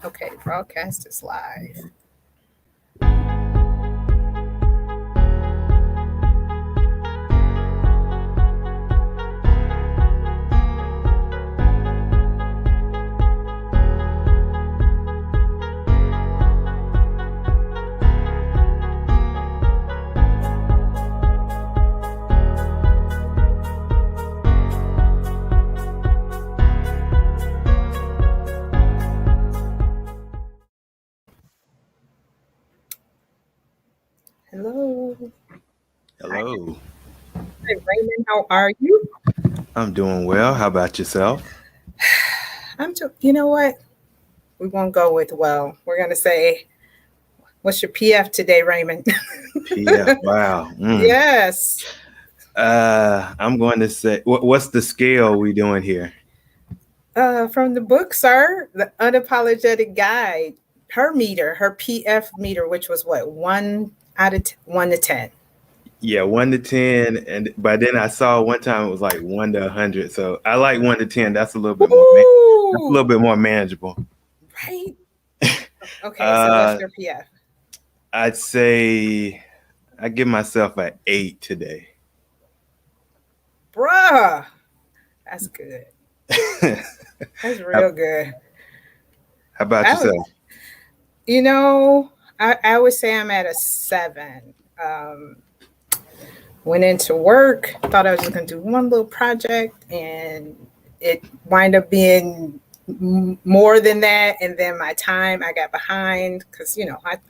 Okay, broadcast is live. Hello. Hi, Hello. Raymond. How are you? I'm doing well. How about yourself? You know what? We won't go with well. We're going to say, what's your PF today, Raymond? PF. Wow. Yes. I'm going to say, what's the scale we doing here? From the book, sir, The Unapologetic Guide. Her meter, her PF meter, which was what, 1 to 10. Yeah, 1 to 10, and by then I saw one time it was like 1 to 100. So I like 1 to 10. That's a little bit more. That's a Woo! little bit more manageable. Right? Okay, so what's Uh, your PF? I'd say I give myself an 8 today. Bruh, that's good. how, That's how real good. about I would, yourself? you know, I would say I'm at a 7. Um, Went into work, thought I was just going to do one little project, and it wind up being more than that. And then my time, I got behind because,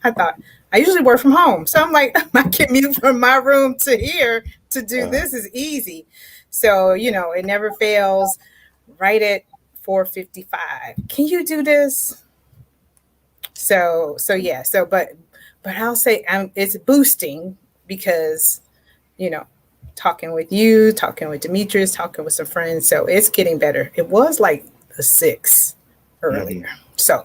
I thought I usually work from home. So I'm like, my commute from my room to here to do Uh, this is easy. So, it never fails. Right at 4:55. Can you do this? So yeah. But I'll say it's boosting because you know, talking with you, talking with Demetrius, talking with some friends. So it's getting better. It was like a 6 mhm. earlier. So,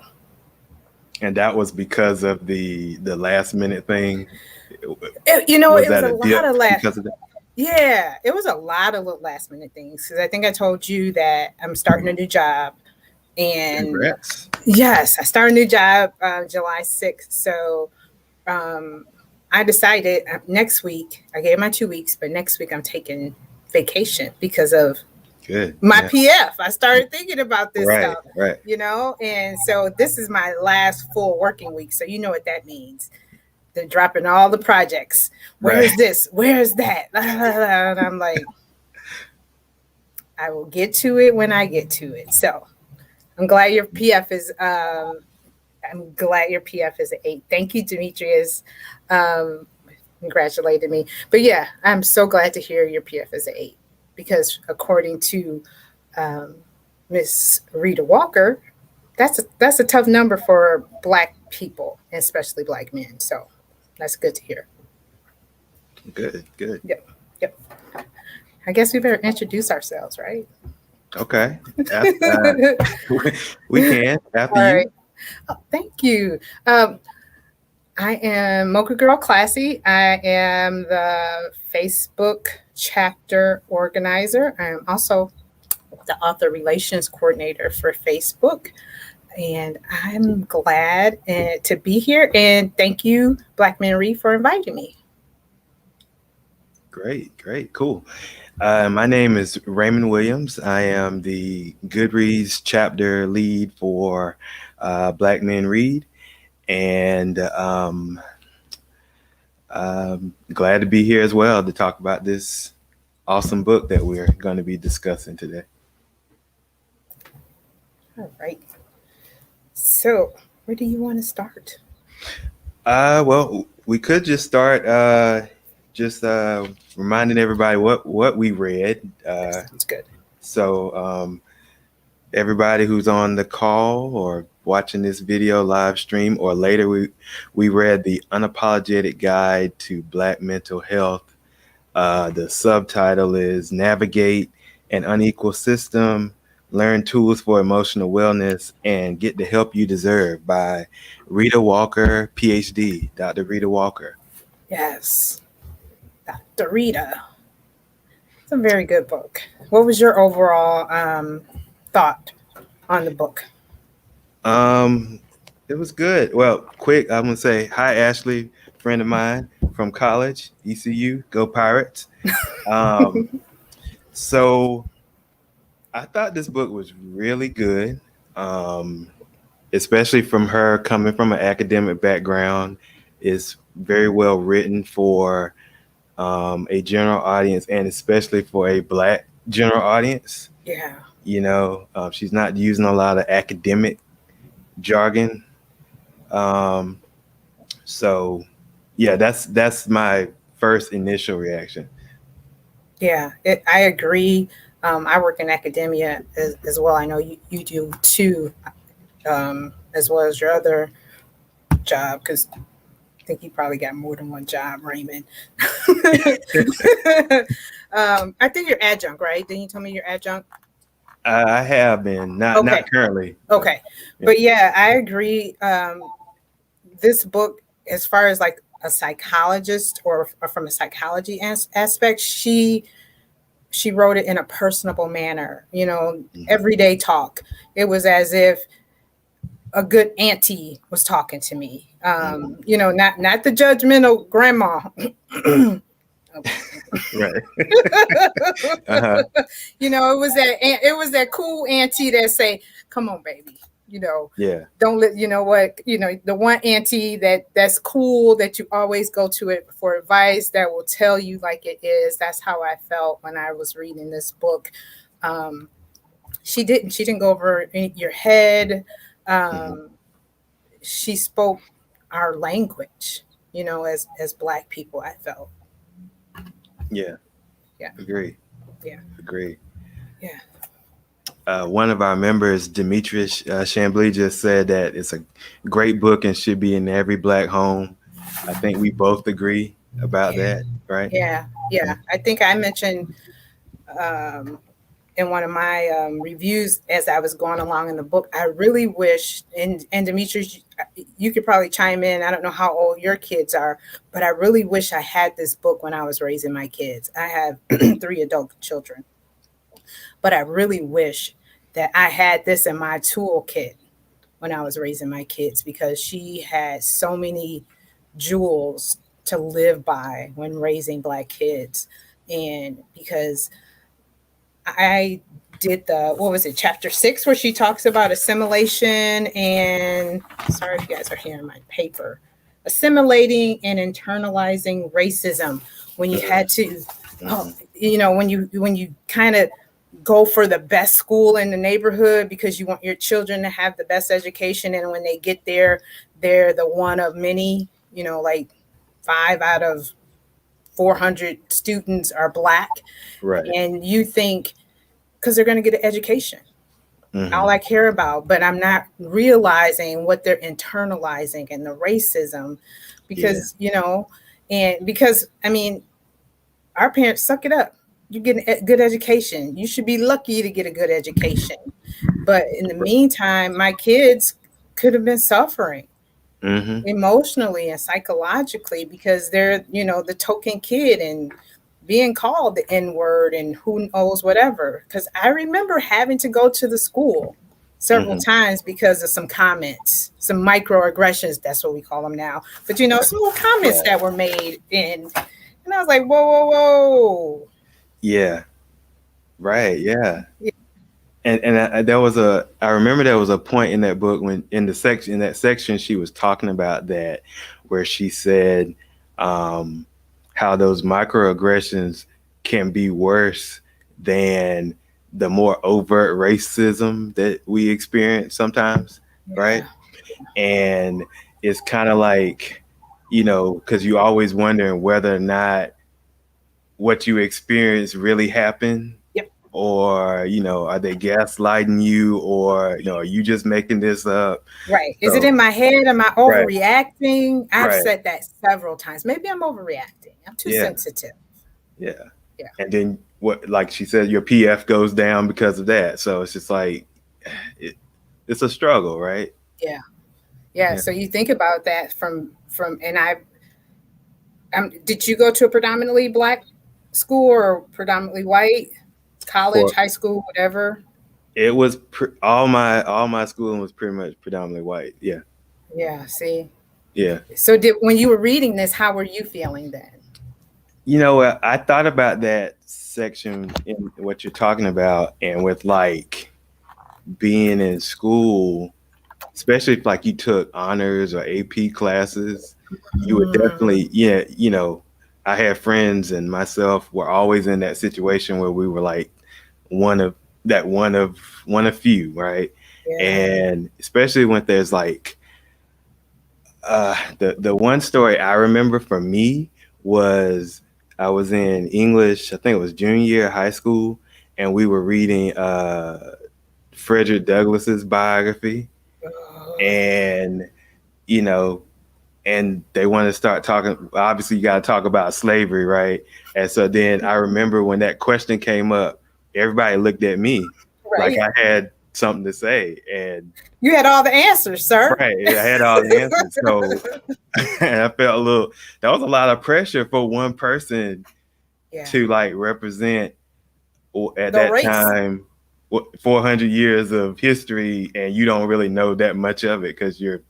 And that was because of the last minute thing. it Was was that a a lot dip of last. because of that? Yeah, it was a lot of little last minute things because I think I told you that I'm starting a new job. And Congrats. yes, I started a new job July 6th. So um, I decided next week, I gave my 2 weeks, but next week I'm taking vacation because of Good. my Yeah. PF. I started thinking about this Right. stuff, Right. and so this is my last full working week. So you know what that means. They're dropping all the projects. Right. Where's this? Where's that? And I'm like, I will get to it when I get to it. So I'm glad your PF is I'm glad your PF is an 8. Thank you, Demetrius. Um, congratulated me. But yeah, I'm so glad to hear your PF is an 8 because according to Miss Rheeda Walker, that's a tough number for Black people, especially Black men. So that's good to hear. Good. Good. Yep, yep. I guess we better introduce ourselves, right? Okay. After, we can after All right. you. Oh, thank you. I am Mocha Girl Classy. I am the Facebook chapter organizer. I am also the author relations coordinator for Facebook. And I'm glad to be here. And thank you, Black Men Read, for inviting me. Great. Great. Cool. My name is Raymond Williams. I am the Goodreads chapter lead for Black Men Read, and I'm glad to be here as well to talk about this awesome book that we're going to be discussing today. All right. So, where do you want to start? Well, we could just start just reminding everybody what we read. That sounds good. So everybody who's on the call or watching this video live stream or later, we read the Unapologetic Guide to Black Mental Health. The subtitle is Navigate an Unequal System, Learn Tools for Emotional Wellness, and Get the Help You Deserve by Rheeda Walker PhD, Dr. Rheeda Walker. Yes, Dr. Rheeda. It's a very good book. What was your overall thought on the book? It was good. Well, quick, I'm gonna say hi, Ashley, friend of mine from college, ECU, go Pirates. Um, so I thought this book was really good, um, especially from her coming from an academic background. It's very well written for a general audience, and especially for a Black general audience. Yeah. She's not using a lot of academic jargon. Um, so yeah, that's my first initial reaction. Yeah, I agree. I work in academia as well. I know you do too, as well as your other job, because I think you probably got more than one job, Raymond. I think you're adjunct, right? Didn't you tell me you're adjunct? I have been, not Okay, currently, but okay. yeah. But yeah, I agree. This book, as far as like a psychologist or from a psychology aspect, she wrote it in a personable manner, Mhm. everyday talk. It was as if a good auntie was talking to me. Mhm. Not the judgmental grandma. Right. Uh-huh. It was that cool auntie that say, "Come on, baby, Yeah. don't let the one auntie that's cool that you always go to it for advice that will tell you like it is." That's how I felt when I was reading this book. Um, she didn't go over your head. Mhm. Um, she spoke our language, as Black people. I felt, Yeah. yeah, Agree. yeah, Agree. yeah, One of our members, Demetrius Chambly, just said that it's a great book and should be in every Black home. I think we both agree about yeah, that, right? yeah, Yeah. yeah. I think I mentioned um, in one of my reviews as I was going along in the book. I really wish, and Demetrius, you could probably chime in. I don't know how old your kids are, but I really wish I had this book when I was raising my kids. I have three adult children, but I really wish that I had this in my toolkit when I was raising my kids, because she had so many jewels to live by when raising Black kids. And because I did the, what was it, chapter 6, where she talks about assimilation and, sorry if you guys are hearing my paper, assimilating and internalizing racism. When you Mhm. had to, oh, Mhm. when you kind of go for the best school in the neighborhood because you want your children to have the best education, and when they get there, they're the one of many, like 5 out of 400 students are Black, Right. and you think, because they're going to get an education. All Hmm. I care about, but I'm not realizing what they're internalizing and the racism, Yeah. because, and because, I mean, our parents, suck it up. You get a good education. You should be lucky to get a good education. But in the meantime, my kids could have been suffering Hmm. emotionally and psychologically because they're, the token kid and being called the N word and who knows whatever. Because I remember having to go to the school several Hmm. times because of some comments, some microaggressions. That's what we call them now. But some little comments Right. that were made, and I was like, whoa, whoa, whoa. Yeah. Right. Yeah. Yeah, And there was I remember there was a point in that book when in that section she was talking about that, where she said um, how those microaggressions can be worse than the more overt racism that we experience sometimes, right? yeah, And it's kind of like, because you always wondering whether or not what you experience really happened, yep, or are they gaslighting you, or are you just making this up? right. Is it So in my head? Am I right, overreacting? I've right, said that several times. Maybe I'm overreacting. I'm too yeah, sensitive. yeah. Yeah, And then what, like she said, your PF goes down because of that. So it's just like it, it's a struggle, right? yeah, yeah. Yeah. So you think about that and did you go to a predominantly Black school or predominantly white? College, For high school, whatever? it was all my schooling was pretty much predominantly white. Yeah. Yeah. See. Yeah. So when you were reading this, how were you feeling then? You know what? I thought about that section in what you're talking about, and with like being in school, especially if like you took honors or AP classes, you would Mm, definitely, yeah, I had friends and myself were always in that situation where we were like one of one of few, right? yeah. And especially when there's like the one story I remember for me was I was in English, I think it was junior year of high school, and we were reading Frederick Douglass's biography, Oh, and you know, and they want to start talking. Obviously, you got to talk about slavery, right? And so then I remember when that question came up, everybody looked at me like right. I had something to say, and You had all the answers, sir. right, I had all the answers. So and I felt a little. That was a lot of pressure for one person Yeah. to like represent at The that race. time 400 years of history, and you don't really know that much of it because you're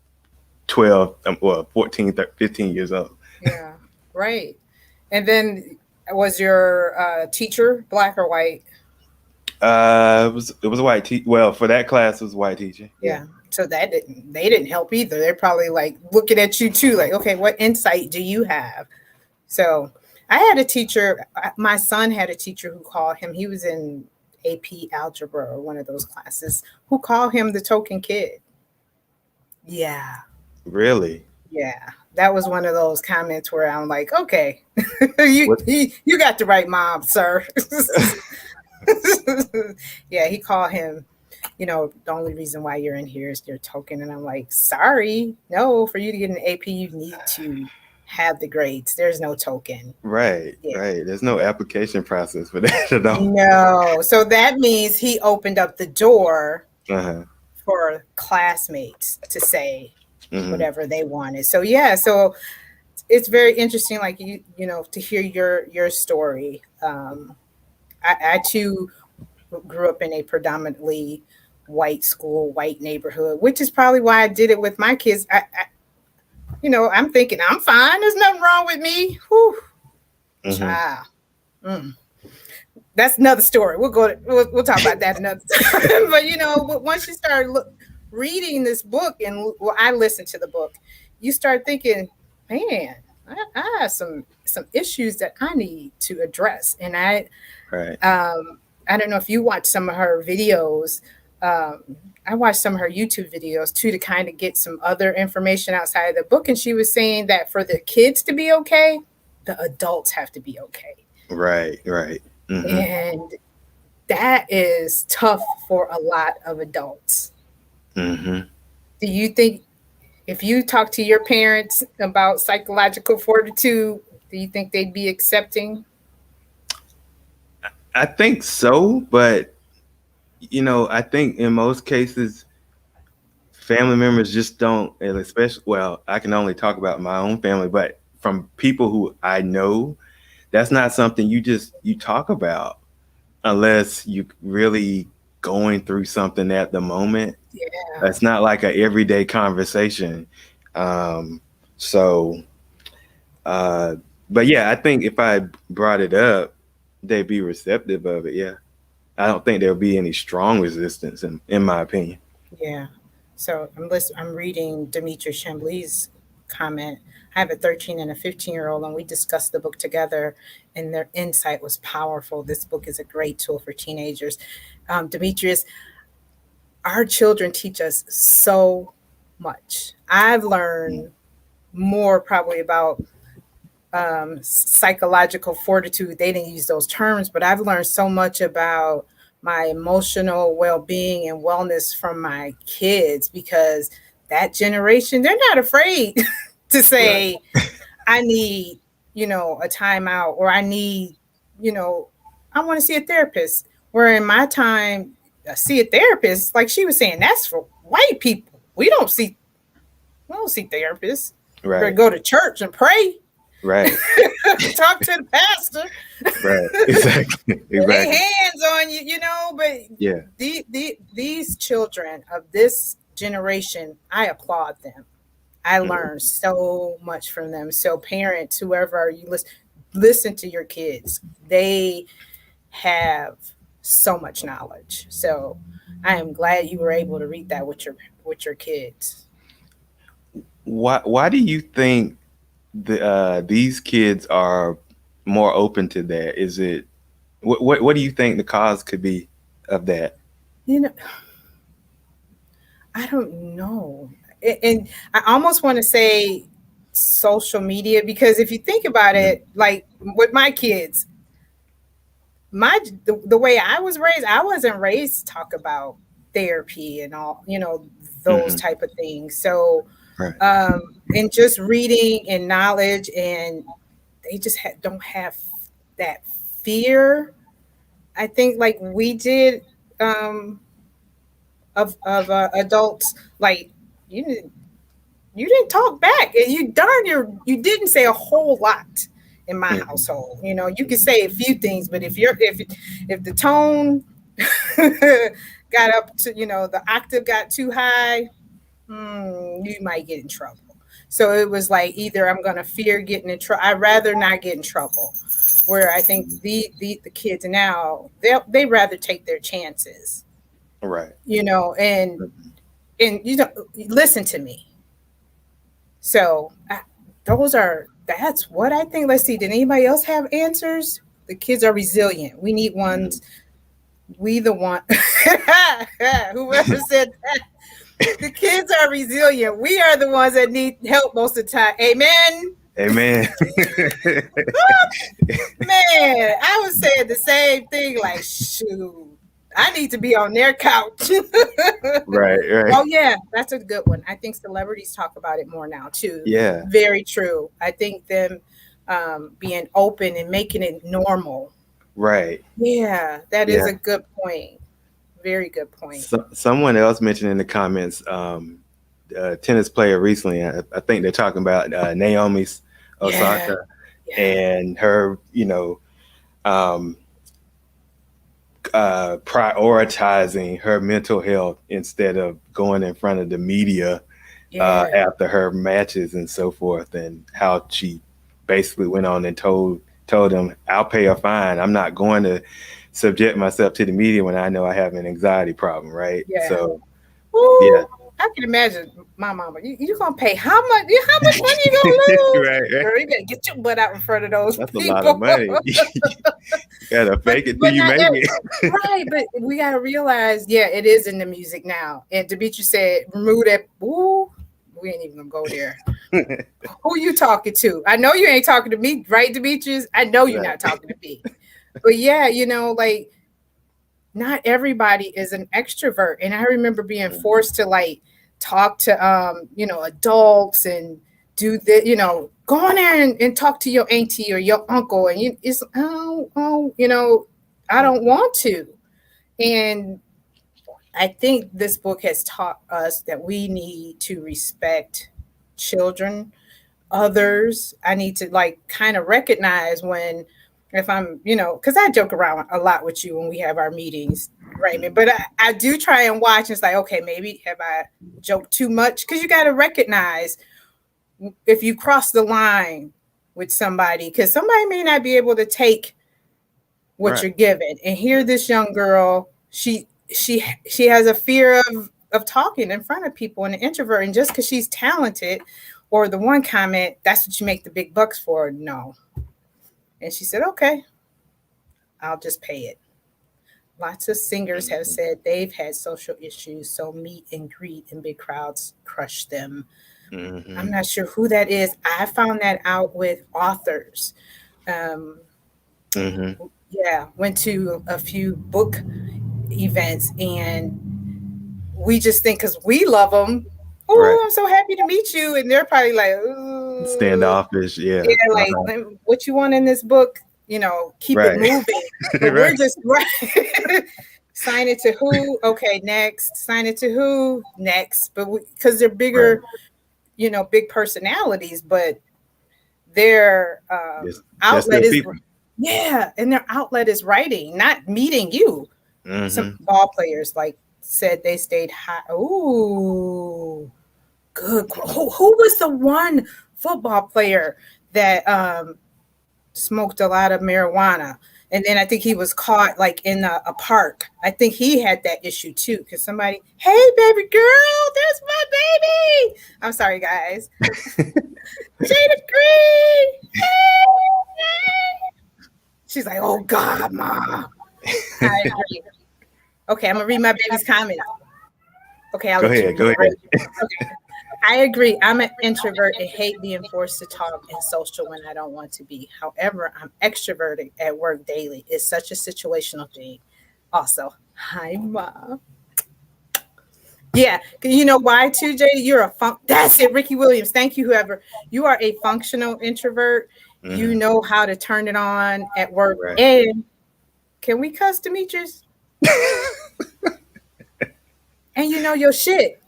12, well, 14, 13, 15 years old. Yeah. Right. And then was your teacher black or white? It was a white teacher. Well, for that class, it was a white teacher. Yeah. Yeah. So they didn't help either. They're probably like looking at you too, like, okay, what insight do you have? So I had a teacher, my son had a teacher who called him, he was in AP algebra or one of those classes, who called him the token kid. Yeah. Really? Yeah. That was one of those comments where I'm like, okay, you, What? you got the right mom, sir. Yeah, he called him, the only reason why you're in here is your token. And I'm like, sorry, no, for you to get an AP, you need to have the grades. There's no token. Right, Yeah. right. There's no application process for that at all. No. So that means he opened up the door Uh-huh. for classmates to say Hmm. whatever they wanted. So yeah, so it's very interesting, like to hear your story. I too grew up in a predominantly white school, white neighborhood, which is probably why I did it with my kids. I'm thinking I'm fine. There's nothing wrong with me. Whew, Hmm. child. Mm. That's another story. We'll talk about that another time. But once you start reading this book, and I listened to the book, you start thinking, man, I have some issues that I need to address. And Right. I don't know if you watch some of her videos. I watched some of her YouTube videos too to kind of get some other information outside of the book. And she was saying that for the kids to be okay, the adults have to be okay. Right, right. Hmm. And that is tough for a lot of adults. Hmm. Do you think if you talk to your parents about psychological fortitude, do you think they'd be accepting? I think so, but I think in most cases, family members just don't, and especially, well, I can only talk about my own family, but from people who I know, that's not something you talk about unless you really going through something at the moment. Yeah, It's not like a everyday conversation. Um, so, uh, but yeah, I think if I brought it up, they'd be receptive of it. Yeah. I don't think there'll be any strong resistance in my opinion. yeah. So I'm reading Demetrius Chambly's comment. I have a 13 and a 15-year-old, and we discussed the book together, and their insight was powerful. This book is a great tool for teenagers. Demetrius, our children teach us so much. I've learned more probably about psychological fortitude. They didn't use those terms, but I've learned so much about my emotional well-being and wellness from my kids, because that generation, they're not afraid to Right. say, I need, a timeout, or I need, I want to see a therapist. Where in my time, see a therapist, like she was saying, that's for white people. We don't see therapists. We better Right. go to church and pray. Right. Talk to the pastor. Right. Exactly. Lay Exactly. hands on you, but Yeah. these children of this generation, I applaud them. I learned so much from them. So parents, whoever you listen to your kids. They have so much knowledge. So I am glad you were able to read that with your kids. Why do you think these kids are more open to that? Is it what do you think the cause could be of that? You know, I don't know. And I almost want to say social media, because if you think about Mhm. it, like with my kids, the way I was raised, I wasn't raised to talk about therapy and all, those Mhm. type of things. So, Right. and just reading and knowledge, and they just don't have that fear. I think like we did, um, of adults, like you you didn't talk back, and you didn't say a whole lot in my Mhm. household. You could say a few things, but if the tone got up to, the octave got too high, you might get in trouble. So it was like either I'm gonna fear getting in trouble. I'd rather not get in trouble. Where I think the kids now, they rather take their chances, Right. and Mhm. listen to me. So that's what I think. Let's see. Did anybody else have answers? The kids are resilient. We need Mhm. ones. We the one. Whoever said that. The kids are resilient. We are the ones that need help most of the time. Amen. Amen. Man, I was saying the same thing. Like, shoot, I need to be on their couch. Right. Right. Oh yeah, that's a good one. I think celebrities talk about it more now too. Yeah. Very true. I think them being open and making it normal. Right. Yeah, that is Yeah. a good point. Very good point. Someone else mentioned in the comments, tennis player recently. I think they're talking about Naomi Yeah, Osaka yeah, and her, um, prioritizing her mental health instead of going in front of the media yeah, after her matches and so forth, and how she basically went on and told them, "I'll pay a fine. I'm not going to subject myself to the media when I know I have an anxiety problem." Right. yeah. So yeah. Woo! I can imagine my mama. You gonna pay how much? How much money you gonna lose? Right, right. Girl, you better get your butt out in front of those That's a lot of people. money. You gotta but fake it till but you not make it. right. But we gotta realize, yeah, it is in the music now. And Demetri said, remove that. Ooh, we ain't even gonna go there. Who you talking to? I know you ain't talking to me, right, Demetrius? I know you're not Right. talking to me. But yeah, like not everybody is an extrovert. And I remember being forced to like talk to adults and do the, go on there and talk to your auntie or your uncle. And it's I don't want to. And I think this book has taught us that we need to respect children, others. I need to like kind of recognize when, if I'm, because I joke around a lot with you when we have our meetings, Raymond, but I do try and watch. And it's like, okay, maybe have I joked too much? Because you got to recognize if you cross the line with somebody, because somebody may not be able to take what Right. you're given. And here, this young girl, she has a fear of talking in front of people, and an introvert. And just because she's talented, or the one comment, that's what you make the big bucks for. No. And she said, okay, I'll just pay it. Lots of singers have Mhm. said they've had social issues, so meet and greet in big crowds crush them. I'm Mhm. not sure who that is. I found that out with authors. Um, Mhm. yeah, went to a few book events, and we just think because we love them, Right. oh, I'm so happy to meet you. And they're probably like, ooh, Standoffish. yeah, Yeah. like what you want in this book, keep it Right. moving. But we're Right. just right. Sign it to who? Okay, next. Sign it to who? Next. But because they're Right. bigger, big personalities, but their They're outlet still is, people. yeah, and their outlet is writing, not meeting you. Some Mhm. ball players like said they stayed high. Ooh, good. Who was the one football player that smoked a lot of marijuana? And then I think he was caught like in a park. I think he had that issue too. Because somebody, hey, baby girl, there's my baby. I'm sorry, guys. Jada Green. Hey. She's like, oh God, Mom. I agree. Okay, I'm gonna read my baby's comments. Okay, I'll Go let ahead. you read. Okay. I agree. I'm an introvert and hate being forced to talk and social when I don't want to be. However, I'm extroverted at work daily. It's such a situational thing. Also, hi, Mom. Yeah, you know why too, Jay? You're a that's it, Ricky Williams. Thank you, whoever. You are a functional introvert. You know how to turn it on at work. Right. And can we cuss, Demetrius? And you know your shit.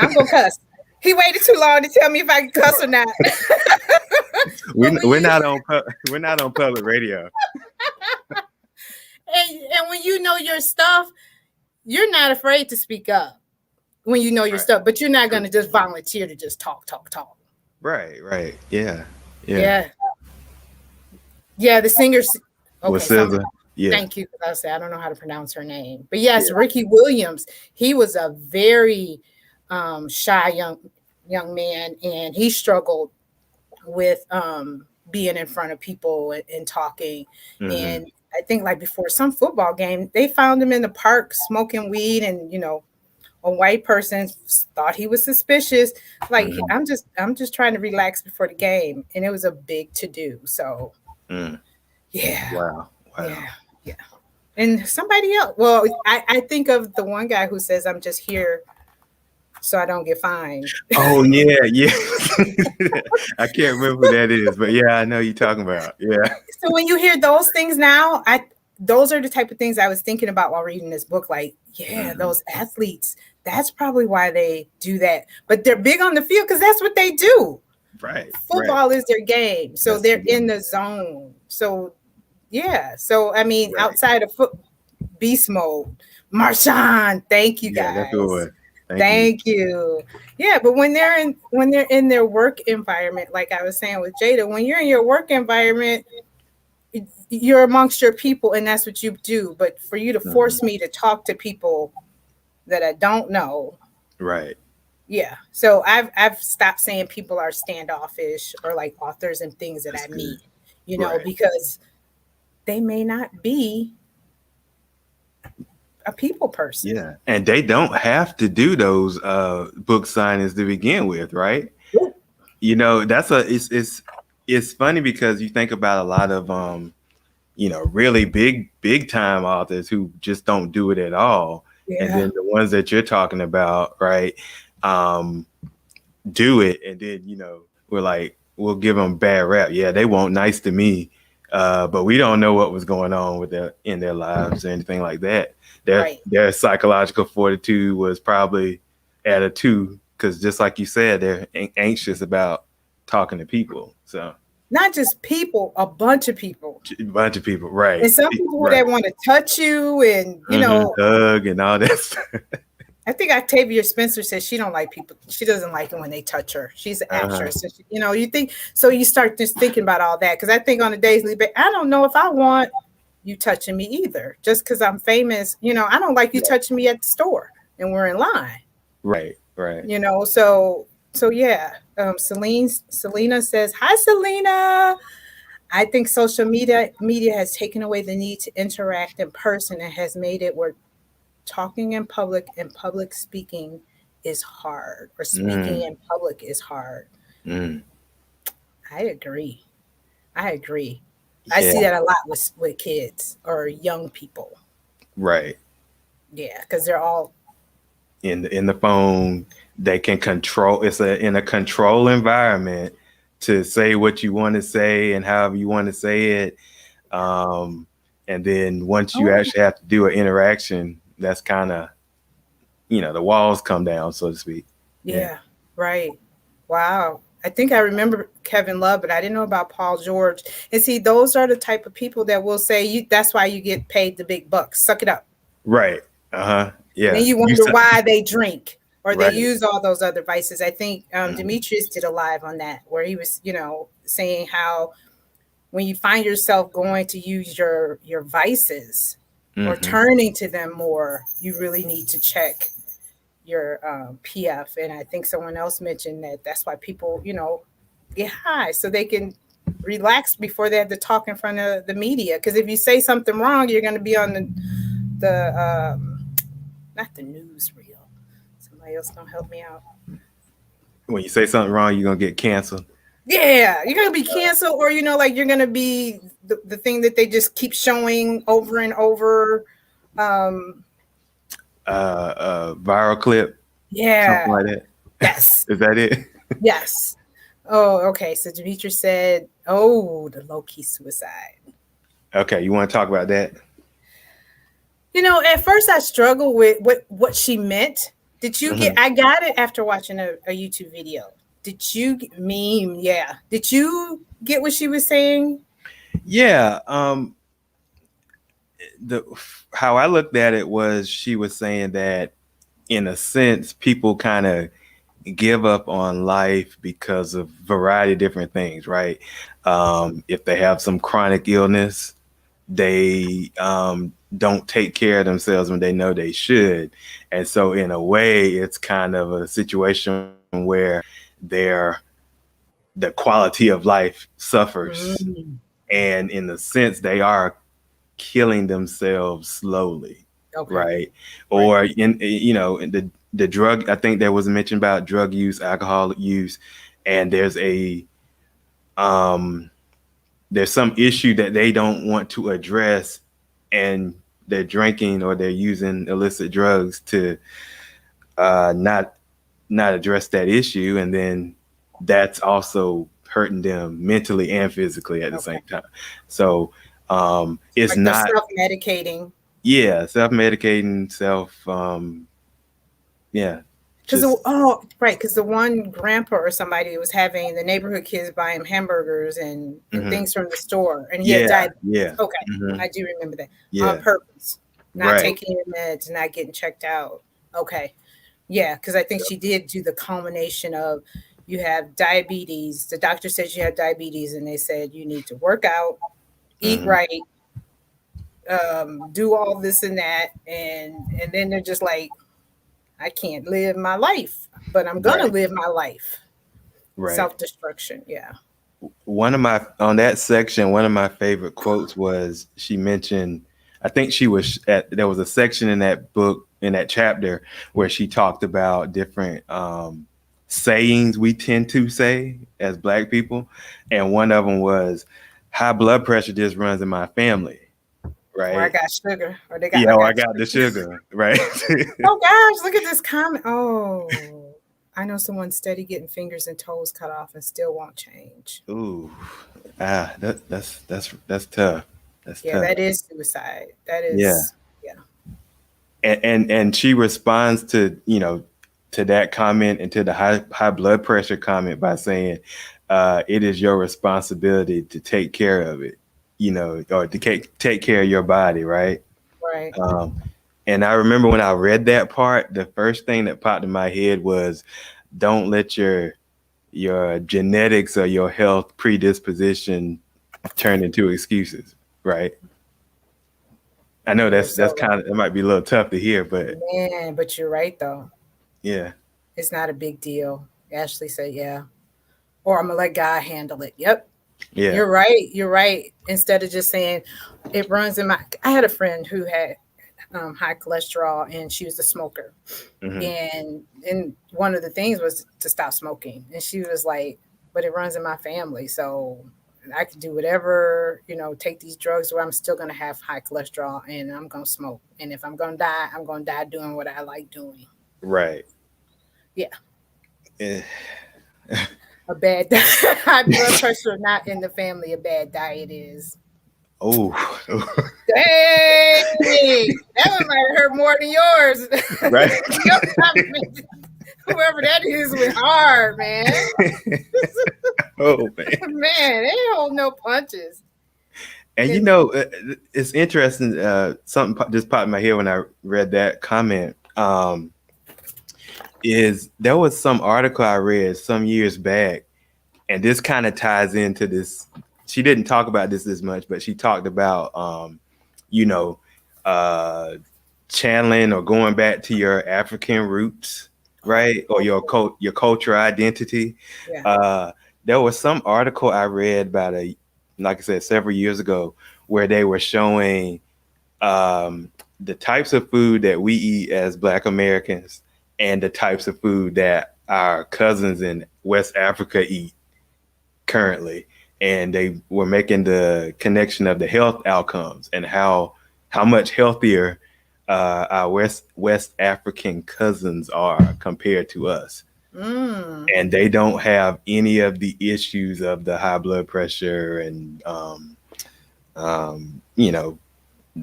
I'm gonna cuss. He waited too long to tell me if I can cuss or not. We're not on public radio. And when you know your stuff, you're not afraid to speak up when you know your stuff, but you're not going to just volunteer to just talk. Right. Yeah. The singers. Okay, yeah. Thank you. I don't know how to pronounce her name, but yes, yeah. Ricky Williams. He was a very shy young man, and he struggled with being in front of people and talking. And I think like before some football game, they found him in the park smoking weed, and a white person thought he was suspicious. Like I'm just trying to relax before the game, and it was a big to do. So yeah. Wow. Yeah. And somebody else. Well, I think of the one guy who says, I'm just here so I don't get fined. Oh, yeah. I can't remember who that is, but yeah, I know you're talking about. Yeah. So when you hear those things now, those are the type of things I was thinking about while reading this book. Like, those athletes, that's probably why they do that. But they're big on the field because that's what they do. Right. Football is their game. So they're in the zone. So, yeah. So, I mean, outside of beast mode, Marshawn, thank you guys. That's good. Thank you. Yeah, but when they're in their work environment, like I was saying with Jada, when you're in your work environment, you're amongst your people and that's what you do. But for you to force me to talk to people that I don't know. Right. Yeah. So I've stopped saying people are standoffish or like authors and things that I meet, because they may not be a people person. Yeah. And they don't have to do those book signings to begin with, right? Yeah. That's it's funny because you think about a lot of really big time authors who just don't do it at all. Yeah. And then the ones that you're talking about, right, do it. And then, we're like, we'll give them bad rap. Yeah, they weren't nice to me. But we don't know what was going on in their lives or anything like that. Their psychological fortitude was probably at a 2 because just like you said, they're anxious about talking to people. So not just people, a bunch of people. Right. And some people that want to touch you and hug and all that stuff. I think Octavia Spencer says she don't like people. She doesn't like it when they touch her. She's an actress. So you think so. You start just thinking about all that because I think on a daily basis, I don't know if I want you touching me either. Just because I'm famous, I don't like you touching me at the store and we're in line. Right. So yeah. Selena says, "Hi, Selena. I think social media has taken away the need to interact in person and has made it where talking in public and public speaking is hard, or speaking in public is hard." I agree. I see that a lot with kids or young people. Right. Yeah, because they're all in the phone. They can control. It's in a control environment to say what you want to say and however you want to say it. And then once you actually have to do an interaction, that's kind of, the walls come down, so to speak. Yeah. Right. Wow. I think I remember Kevin Love, but I didn't know about Paul George. And see, those are the type of people that will say, that's why you get paid the big bucks. Suck it up. Right. Yeah. And then you wonder why they drink. or they Right. use all those other vices. I think Demetrius did a live on that where he was, saying how when you find yourself going to use your vices or turning to them more, you really need to check your PF. And I think someone else mentioned that that's why people, get high so they can relax before they have to talk in front of the media. Because if you say something wrong, you're going to be on the not the newsreel. Somebody else gonna help me out. When you say something wrong, you're gonna get canceled. Yeah, you're gonna be canceled, or like you're gonna be the thing that they just keep showing over and over. Viral clip. Yeah. Something like that. Yes. Is that it? Yes. Oh, okay. So Demetrius said, "Oh, the low-key suicide." Okay, you want to talk about that? At first I struggled with what she meant. Did you get? I got it after watching a YouTube video. Did you meme? Yeah. Did you get what she was saying? Yeah. How I looked at it was she was saying that in a sense, people kind of give up on life because of a variety of different things, right? If they have some chronic illness, they don't take care of themselves when they know they should. And so in a way, it's kind of a situation where the quality of life suffers. And in a sense, they are killing themselves slowly. Okay. Right. Or in the drug, I think there was a mention about drug use, alcohol use, and there's some issue that they don't want to address, and they're drinking or they're using illicit drugs to not address that issue, and then that's also hurting them mentally and physically at the same time. So it's like not self-medicating. Yeah, self-medicating, yeah. Because because the one grandpa or somebody was having the neighborhood kids buy him hamburgers and things from the store, and he had diabetes. Yeah. Okay, I do remember that. On purpose, not taking your meds, not getting checked out. Okay, yeah, because I think she did do the culmination of you have diabetes. The doctor says you have diabetes, and they said you need to work out, eat right, do all this and that, and then they're just like, I can't live my life, but I'm gonna live my life. Right. Self-destruction. Yeah. On that section, one of my favorite quotes was she mentioned, I think there was a section in that book, in that chapter, where she talked about different sayings we tend to say as Black people. And one of them was, high blood pressure just runs in my family. Right. Or I got sugar. Or they got I got the sugar. Right. Oh gosh, look at this comment. Oh, I know someone steady getting fingers and toes cut off and still won't change. Ooh. That's tough. That's tough. That is suicide. That is yeah. And she responds to that comment and to the high blood pressure comment by saying, it is your responsibility to take care of it. Or to take care of your body, right? Right. And I remember when I read that part, the first thing that popped in my head was, don't let your genetics or your health predisposition turn into excuses, right? I know that's kind of, it might be a little tough to hear, but man, but you're right though. Yeah. It's not a big deal. Ashley said, yeah. Or I'm gonna let God handle it. Yep. Yeah. You're right. Instead of just saying it runs in I had a friend who had high cholesterol and she was a smoker. And one of the things was to stop smoking. And she was like, but it runs in my family. So I can do whatever, take these drugs where I'm still going to have high cholesterol and I'm going to smoke. And if I'm going to die, I'm going to die doing what I like doing. Right. Yeah. A bad high blood pressure not in the family. A bad diet is. Oh, dang! That one might hurt more than yours. Right? Whoever that is went hard, man. Oh man, they don't hold no punches. And it's interesting. Something just popped in my head when I read that comment. is there was some article I read some years back, and this kind of ties into this. She didn't talk about this as much, but she talked about, you know, uh, channeling or going back to your African roots, right, or your cultural identity. Yeah. Uh, there was some article I read about like I said, several years ago, where they were showing the types of food that we eat as Black Americans and the types of food that our cousins in West Africa eat currently. And they were making the connection of the health outcomes and how much healthier our West African cousins are compared to us. And they don't have any of the issues of the high blood pressure and you know,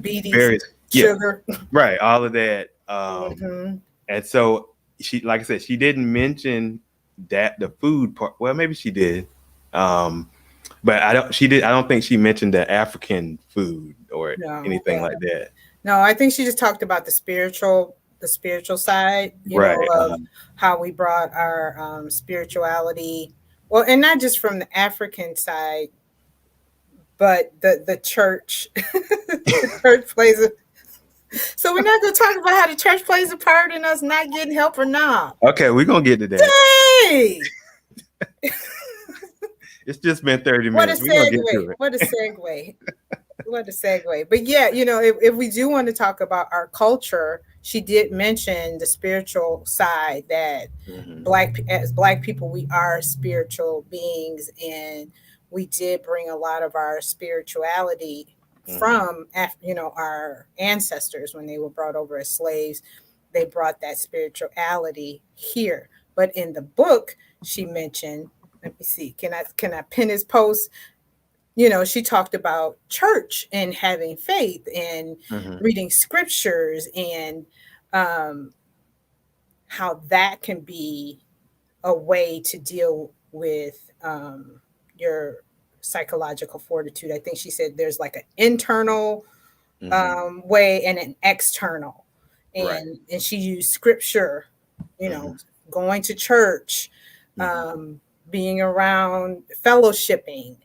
Beaties, various, yeah, sugar. right, all of that. Mm-hmm. And so she, like I said, she didn't mention that the food part. Well, maybe she did, but I don't. She did. I don't think she mentioned the African food or No, anything like that. no. I think she just talked about the spiritual side, Right. of how we brought our spirituality. Well, and not just from the African side, but the church. The church plays a. So we're not going to talk about how the church plays a part in us not getting help or not. Okay, we're gonna get to that. Hey! It's just been 30 What a minutes. We're gonna get to segue. it. What a segue. What a segue. But yeah, if we do want to talk about our culture, she did mention the spiritual side that as Black people, we are spiritual beings, and we did bring a lot of our spirituality from our ancestors when they were brought over as slaves. They brought that spirituality here. But in the book, she mentioned, let me see, can I pin his post? She talked about church and having faith and reading scriptures and how that can be a way to deal with your psychological fortitude. I think she said there's like an internal way and an external. And she used scripture, going to church, being around fellowshipping.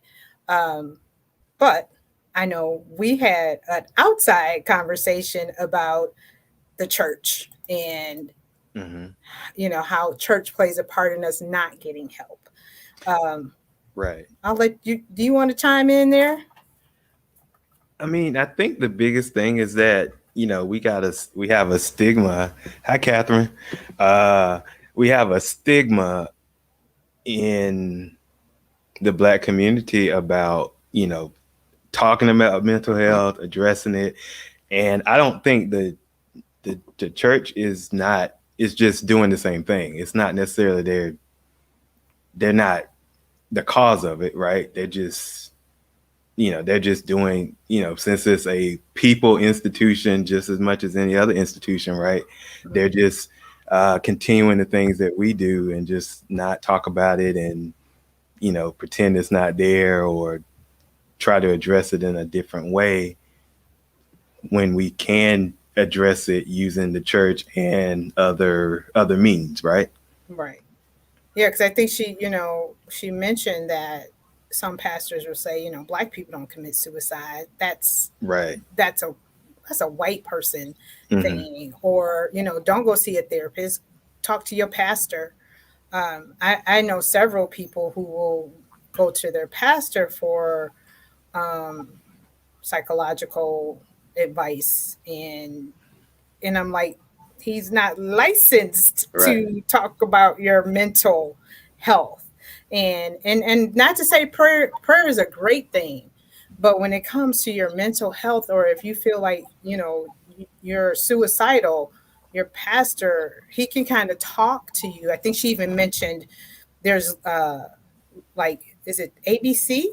But I know we had an outside conversation about the church and how church plays a part in us not getting help. Right. I'll let you. Do you want to chime in there? I mean, I think the biggest thing is that we have a stigma. Hi, Catherine. We have a stigma in the Black community about talking about mental health, addressing it, and I don't think the church is just doing the same thing. It's not necessarily they're not the cause of it, right? They're just doing, since it's a people institution just as much as any other institution, right? They're just continuing the things that we do and just not talk about it and pretend it's not there or try to address it in a different way when we can address it using the church and other means, right? Right. Yeah, because I think she mentioned that some pastors will say, Black people don't commit suicide. That's Right. that's a white person thing, or don't go see a therapist. Talk to your pastor. I know several people who will go to their pastor for psychological advice, and I'm like, he's not licensed to talk about your mental health. And not to say prayer is a great thing, but when it comes to your mental health, or if you feel like you're suicidal, your pastor, he can kind of talk to you. I think she even mentioned there's like, is it ABC?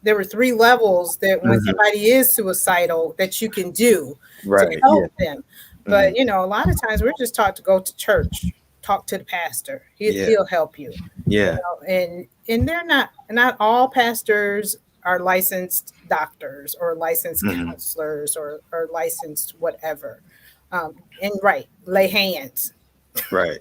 There were 3 levels that when somebody is suicidal that you can do to help them. But a lot of times we're just taught to go to church, talk to the pastor. He'll help you. Yeah. And they're not all pastors are licensed doctors or licensed counselors or licensed whatever. And lay hands. Right.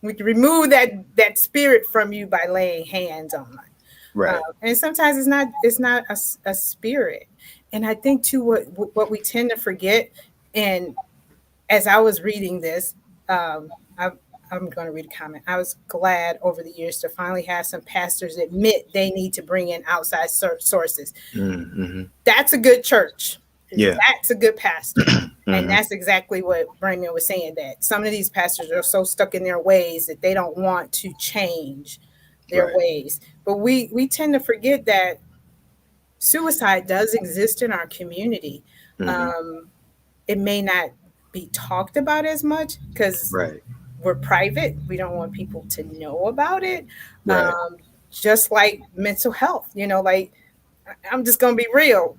We can remove that spirit from you by laying hands on it. Right. And sometimes it's not a spirit. And I think too what we tend to forget, and as I was reading this, I'm going to read a comment. I was glad over the years to finally have some pastors admit they need to bring in outside sources. Mm-hmm. That's a good church. Yeah. That's a good pastor. Mm-hmm. And that's exactly what Raymond was saying, that some of these pastors are so stuck in their ways that they don't want to change their Right. ways. But we tend to forget that suicide does exist in our community. Mm-hmm. It may not be talked about as much because Right. we're private. We don't want people to know about it. Right. Just like mental health, like I'm just gonna be real.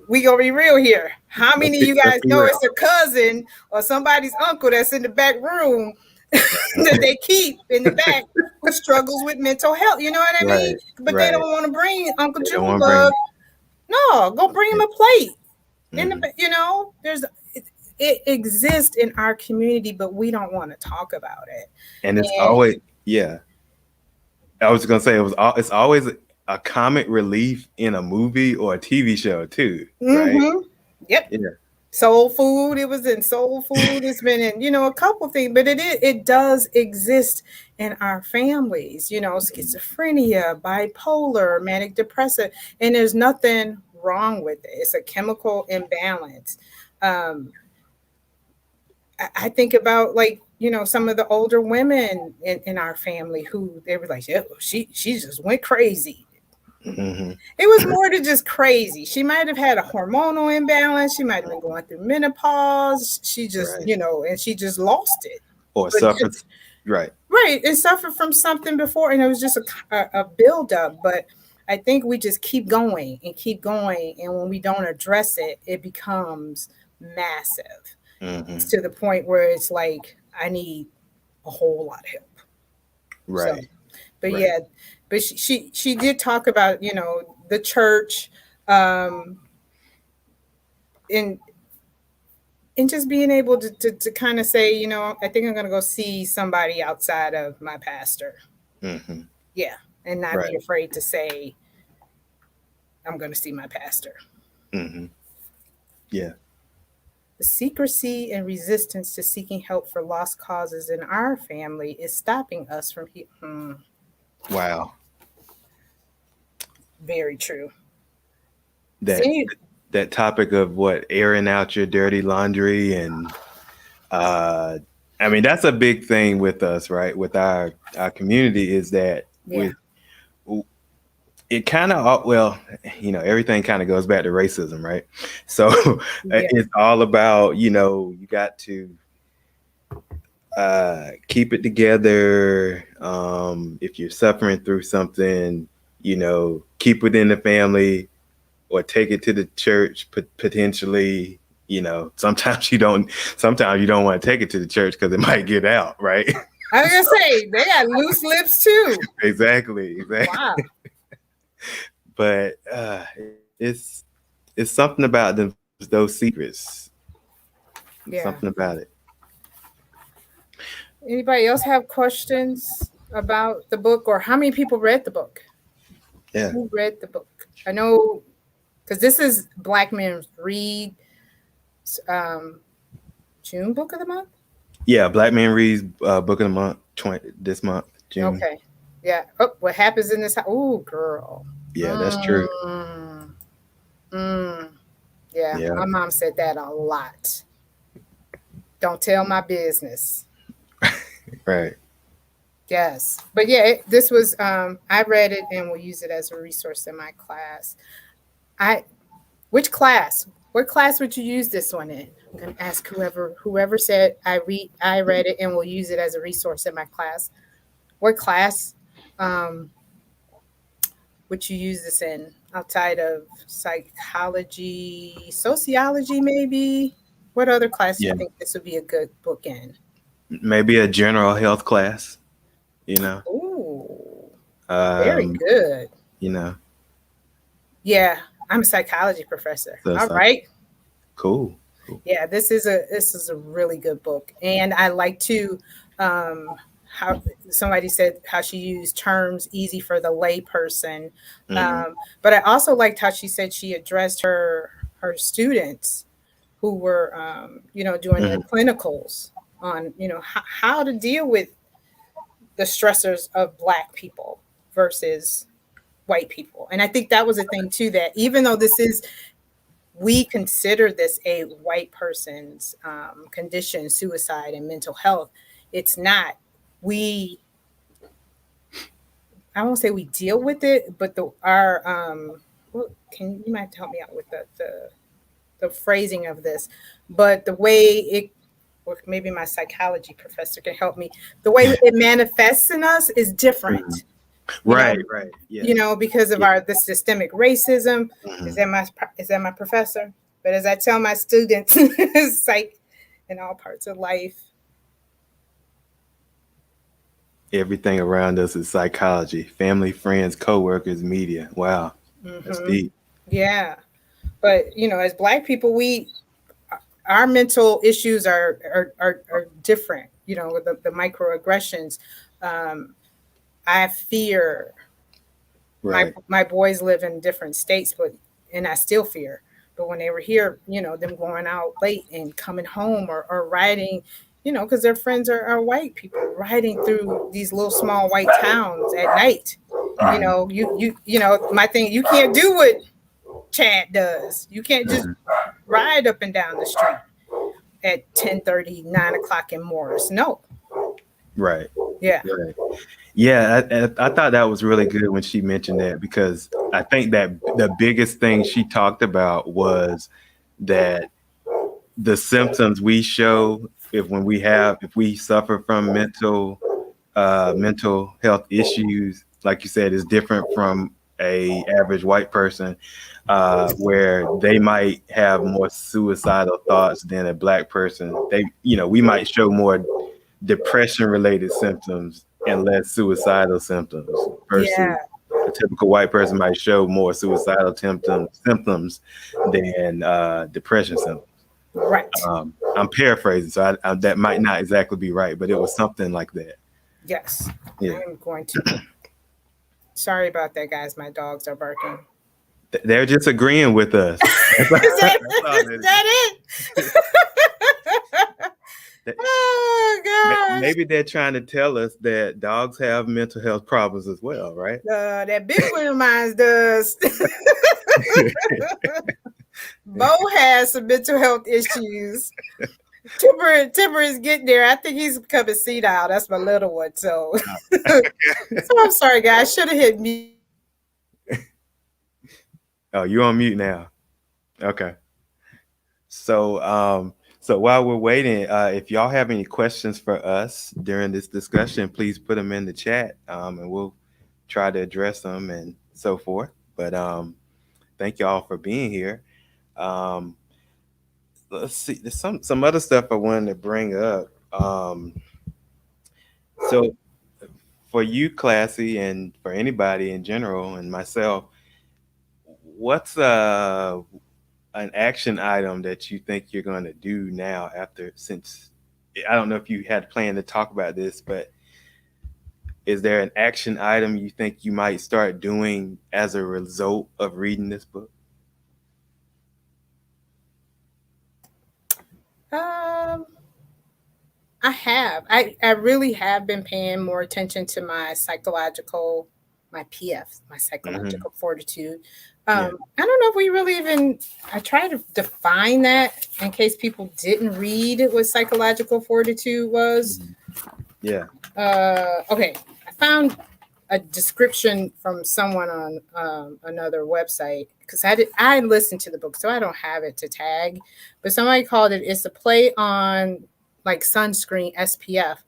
We gonna be real here. How many of you Let's guys be know real. it's a cousin or somebody's uncle that's in the back room that they keep in the back who struggles with mental health? You know what I mean? Right. But they Right. don't want to bring Uncle They don't want to bring. Junebug. No, go bring him a plate. In Mm-hmm. there's it exists in our community, but we don't want to talk about it. And it's And always, yeah. I was gonna say it's always a comic relief in a movie or a TV show too, right? Yep. Yeah. Soul Food. It was in Soul Food. It's been in, a couple things, but it does exist in our families. Schizophrenia, bipolar, manic depressive, and there's nothing wrong with it. It's a chemical imbalance. I think about some of the older women in our family who they were like, yeah, she just went crazy. Mm-hmm. It was more than just crazy. She might have had a hormonal imbalance. She might have been going through menopause. She just, Right. and she just lost it. Or But suffered. Right. right, and suffered from something before, and it was just a buildup. But I think we just keep going, and when we don't address it, it becomes massive. Mm-hmm. It's to the point where it's like I need a whole lot of help. Right. So, but Right. yeah, but she did talk about the church, and just being able to kind of say, I think I'm going to go see somebody outside of my pastor. Mm-hmm. Yeah, and not Right. be afraid to say I'm going to see my pastor. Mm-hmm. Yeah. The secrecy and resistance to seeking help for lost causes in our family is stopping us from Wow. Very true. That See, that topic of what airing out your dirty laundry and I mean that's a big thing with us, right? With our community is that yeah, it kind of everything kind of goes back to racism, right? So yeah, it's all about you got to keep it together. If you're suffering through something, keep it in the family or take it to the church potentially. Sometimes you don't want to take it to the church because it might get out, right? I was gonna say they got loose lips too. Exactly. Wow. But it's something about those secrets. Yeah. Something about it. Anybody else have questions about the book, or how many people read the book? Yeah. Who read the book? I know, because this is Black Men Read June book of the month. Yeah, Black Man Reads book of the month this month, June. Okay. Yeah. Oh, what happens in this house? Oh, girl. Yeah, that's true. Yeah, my mom said that a lot. Don't tell my business. Right. Yes. But yeah, this was, I read it and will use it as a resource in my class. Which class? What class would you use this one in? I'm going to ask whoever said I read it and will use it as a resource in my class. What class would you use this in outside of psychology, sociology, maybe? What other class do you think this would be a good book in? Maybe a general health class, Ooh, very good. Yeah, I'm a psychology professor. All right. Cool. Yeah, this is a really good book, and I like to how somebody said how she used terms easy for the lay person. Mhm. But I also liked how she said she addressed her students who were, doing their Mhm. clinicals on, how to deal with the stressors of Black people versus white people. And I think that was a thing too, that even though we consider this a white person's condition, suicide and mental health, it's not. We, I won't say we deal with it, but well, you might help me out with the phrasing of this, but the way it, or maybe my psychology professor can help me, the way it manifests in us is Mhm. different, you know, Right, right. Yeah. because of Yeah. the systemic racism. Is Mhm. that my professor? But as I tell my students, it's like in all parts of life. Everything around us is psychology. Family, friends, coworkers, media. Wow. That's Hmm. deep. Yeah, but as Black people, our mental issues are different. With the microaggressions. Um, I fear. my Right. my boys live in different states, and I still fear. But when they were here, them going out late and coming home, or riding, because their friends are white people riding through these little small white towns at night. Mhm. My thing, you can't do what Chad does. You can't just Mhm. ride up and down the street at 10:30, 9 o'clock in Morris. No. Right. Yeah. Right. Yeah, I thought that was really good when she mentioned that, because I think that the biggest thing she talked about was that the symptoms we show, if we suffer from mental health issues, like you said, is different from a average white person, where they might have more suicidal thoughts than a Black person. We might show more depression related symptoms and less suicidal symptoms, versus Yeah. a typical white person might show more suicidal symptoms than depression symptoms. Right. I'm paraphrasing, so that might not exactly be right, but it was something like that. Yes. I Yeah. am going to. Sorry about that, guys. My dogs are barking. They're just agreeing with us. Is that, That's all is that that it? is. Oh gosh. Maybe they're trying to tell us that dogs have mental health problems as well, right? That big one of mine does. Bo has some mental health issues. Timber is getting there. I think he's becoming senile. That's my little one. So, so I'm sorry, guys. I should have hit mute. Oh, you're on mute now. Okay. So while we're waiting, if y'all have any questions for us during this discussion, please put them in the chat, and we'll try to address them and so forth. But thank y'all for being here. Um, let's see. There's some other stuff I wanted to bring up. So for you, Classy, and for anybody in general, and myself, what's an action item that you think you're going to do now, since I don't know if you had planned to talk about this, but is there an action item you think you might start doing as a result of reading this book? Um, I have. I really have been paying more attention to my PF, my Hmm. psychological fortitude. Yeah. I don't know if we really even. I try to define that in case people didn't read what psychological fortitude was. Mhm. Yeah. Okay, I found a description from someone on another website, because I listened to the book, so I don't have it to tag, but somebody called it, it's a play on like sunscreen SPF.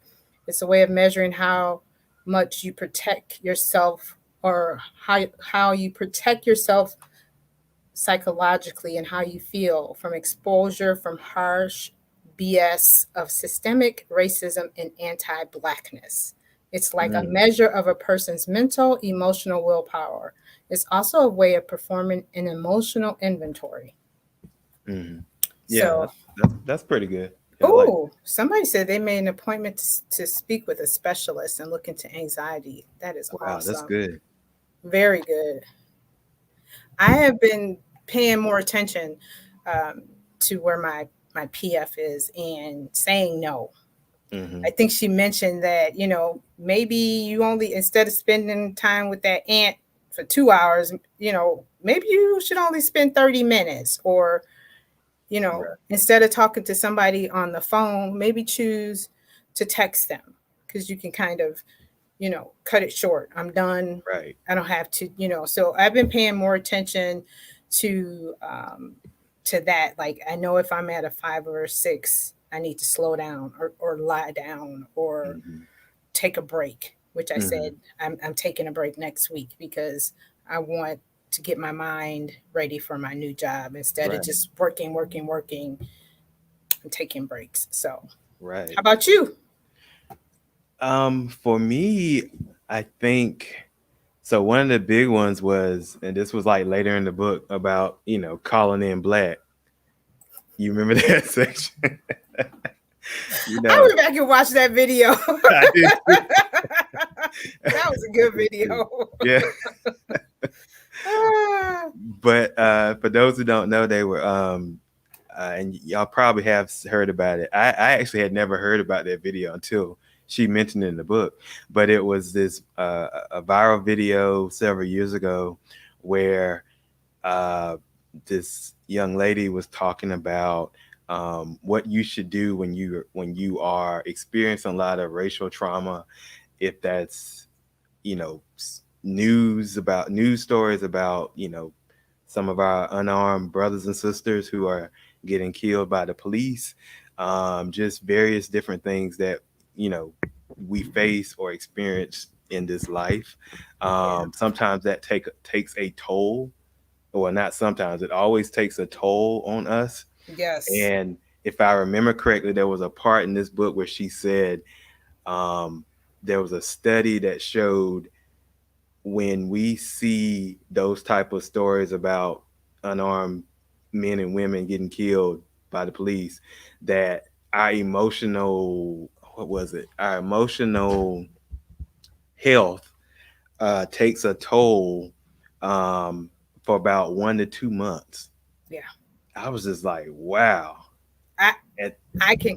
It's a way of measuring how much you protect yourself, or how you protect yourself psychologically, and how you feel from exposure from harsh BS of systemic racism and anti-blackness. It's like a Mm. measure of a person's mental, emotional willpower. It's also a way of performing an emotional inventory. Hmm. Yeah, So, that's pretty good. I like Oh, somebody said they made an appointment to speak with a specialist and look into anxiety. That is that. Wow, that's awesome. good. Very good. I have been paying more attention um, to where my PF is and saying no. Hmm. I think she mentioned that, maybe you only, instead of spending time with that aunt for 2 hours, maybe you should only spend 30 minutes, or, Right. instead of talking to somebody on the phone, maybe choose to text them, because you can kind of, cut it short. I'm done. Right. I don't have to, so I've been paying more attention to, to that. Like, I know if I'm at a 5 or 6, I need to slow down, or lie down, or Hmm. take a break, which I Hmm. said I'm taking a break next week, because I want to get my mind ready for my new job instead of Right. just working, working, working, and taking breaks. So, Right. how about you? For me, I think so. One of the big ones was, and this was like later in the book about, calling in black. You remember that section? you I know, went back and watched that video. I did too. That was a I good did too. video. Yeah. Ah, But for those who don't know, they were and y'all probably have heard about it. I actually had never heard about that video until she mentioned it in the book. But it was this a viral video several years ago where uh, this young lady was talking about what you should do when you are experiencing a lot of racial trauma, if that's news stories about some of our unarmed brothers and sisters who are getting killed by the police, just various different things that you know we face or experience in this life. yeah. Sometimes that takes a toll, or not sometimes, it always takes a toll on us. Yes. And if I remember correctly, there was a part in this book where she said um, there was a study that showed when we see those type of stories about unarmed men and women getting killed by the police, that our emotional what was it our emotional health takes a toll um, for about 1 to 2 months. Yeah. I was just like, wow. I And, I can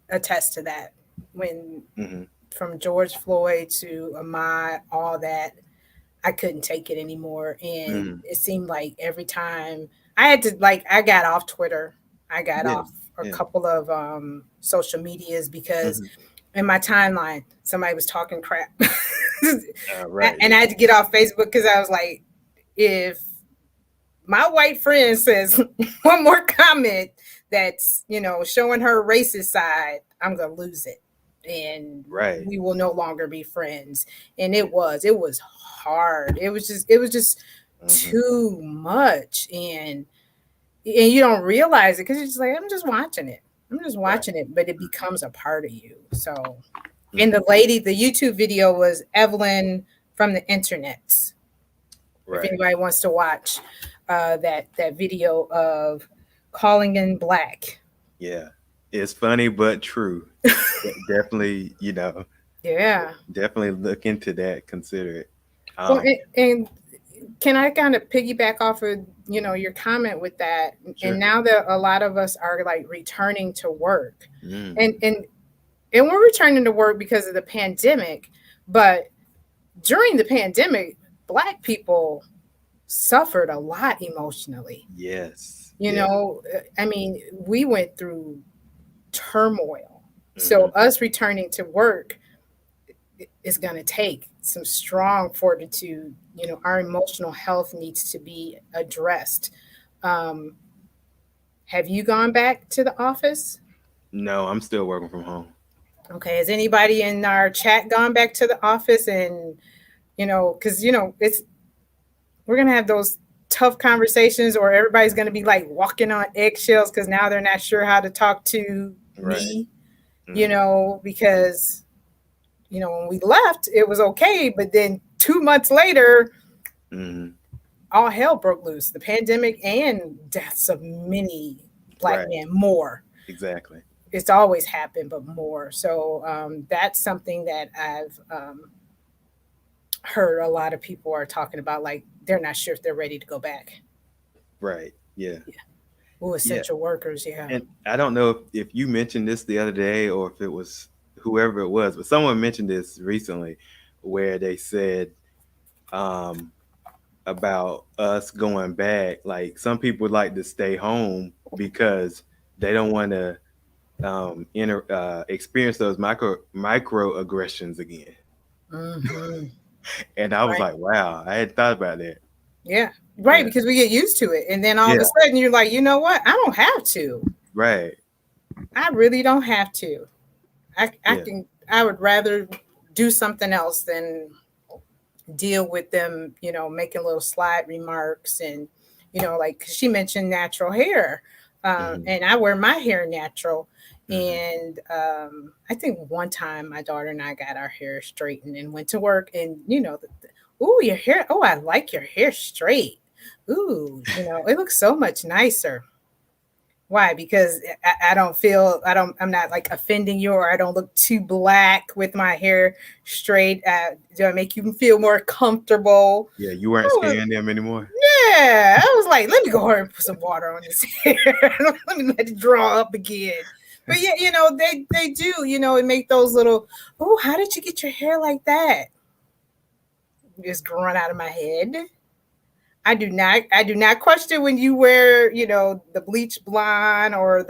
attest to that. When, mhm, from George Floyd to Ahmaud, all that, I couldn't take it anymore. And mhm. it seemed like every time I had to, like, I got off Twitter. I got Yeah, off a yeah. couple of social medias, because Mhm. in my timeline, somebody was talking crap. Right. And I had to get off Facebook, because I was like, if my white friend says one more comment that's, showing her racist side, I'm going to lose it. And Right. we will no longer be friends. And it was hard. It was just Mhm. too much. And you don't realize it, because you're just like, I'm just watching it. I'm just Right. watching it, but it becomes a part of you. So, and Mhm. the YouTube video was Evelyn from the internet. If Right. anybody wants to watch that video of calling in black. Yeah. It's funny but true. Definitely, Yeah. definitely look into that, consider it. Well, Um, and can I kind of piggyback off of, your comment with that? And sure. now that a lot of us are like returning to work, Mm, and we're returning to work because of the pandemic, but during the pandemic, black people suffered a lot emotionally. yes. You Yeah. know, I mean, we went through turmoil. So Hmm. us returning to work is going to take some strong fortitude. Our emotional health needs to be addressed. Um, have you gone back to the office? No, I'm still working from home. Okay. Has anybody in our chat gone back to the office? And, because, it's, we're going to have those tough conversations, or everybody's going to be like walking on eggshells, because now they're not sure how to talk to Right. me, Hmm. because when we left, it was okay. But then 2 months later, Hmm. all hell broke loose, the pandemic and deaths of many black Right. men more. Exactly. it's always happened, but more. So that's something that I've heard a lot of people are talking about, like they're not sure if they're ready to go back. Right. Yeah. Yeah. Oh, Yeah. essential workers. Yeah. And I don't know if you mentioned this the other day or if it was whoever it was, but someone mentioned this recently where they said um, about us going back. Like some people would like to stay home because they don't want to experience those microaggressions again. Hmm. And I was Right. like, wow, I hadn't thought about that. Yeah. Right. Yeah. Because we get used to it. And then all of a Yeah. sudden you're like, you know what? I don't have to. Right. I really don't have to. Yeah. I would rather do something else than deal with them, making little slide remarks and, like she mentioned natural hair. Hmm. And I wear my hair natural. Hmm. And I think one time my daughter and I got our hair straightened and went to work and, ooh, your hair. Oh, I like your hair straight. Ooh, it looks so much nicer. Why? Because I don't feel I'm not like offending you, or I don't look too black with my hair straight. Do I make you feel more comfortable? Yeah. You weren't I was, scaring them anymore. yeah, I was like, let me go ahead and put some water on this hair. Let me let it draw up again. But yeah, they do, and make those little. Oh, how did you get your hair like that? Just growing out of my head. I do not question when you wear, the bleach blonde or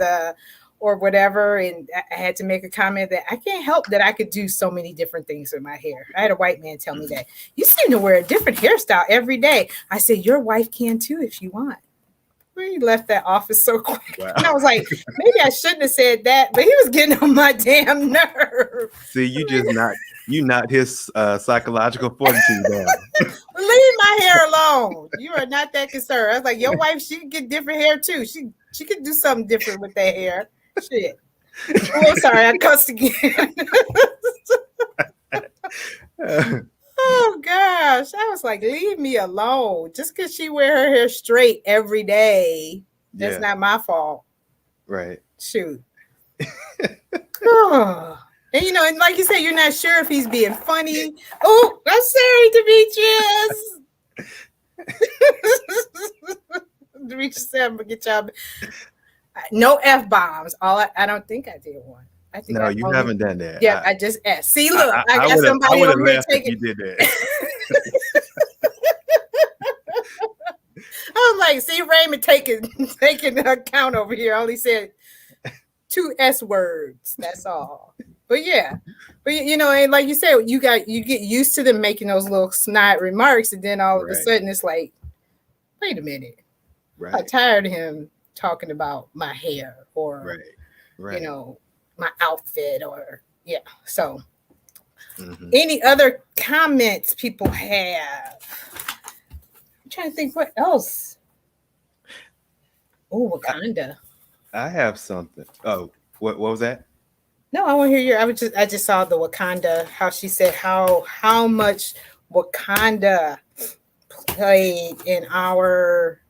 whatever. And I had to make a comment that I can't help that I could do so many different things with my hair. I had a white man tell me that you seem to wear a different hairstyle every day. I said, your wife can too if you want. He left that office so quick. Wow. And I was like, maybe I shouldn't have said that, but he was getting on my damn nerve. See, you knocked his psychological fortitude down. Leave my hair alone. You are not that concerned. I was like, your wife, she could get different hair too. She could do something different with that hair. Shit. Oh, sorry, I cussed again. Oh gosh. I was like, leave me alone. Just because she wear her hair straight every day, that's not my fault. Right. Shoot. Oh. And and like you said, you're not sure if he's being funny. Oh, I'm sorry, Demetrius. Demetrius said, I'm gonna get y'all. No F-bombs. I don't think I did one. I think No, you haven't done that. Yeah, I just asked. See, look, I got somebody over here taking. You did that. I was like, see, Raymond taking account over here. Only said 2 S words. That's all. But yeah, and like you said, you get used to them making those little snide remarks, and then all of a sudden it's like, wait a minute, I'm tired of him talking about my hair or my outfit or So, any other comments people have? I'm trying to think what else. Oh, Wakanda. I have something. Oh, what was that? No, I want to hear your. I just saw the Wakanda. How she said how much Wakanda played in our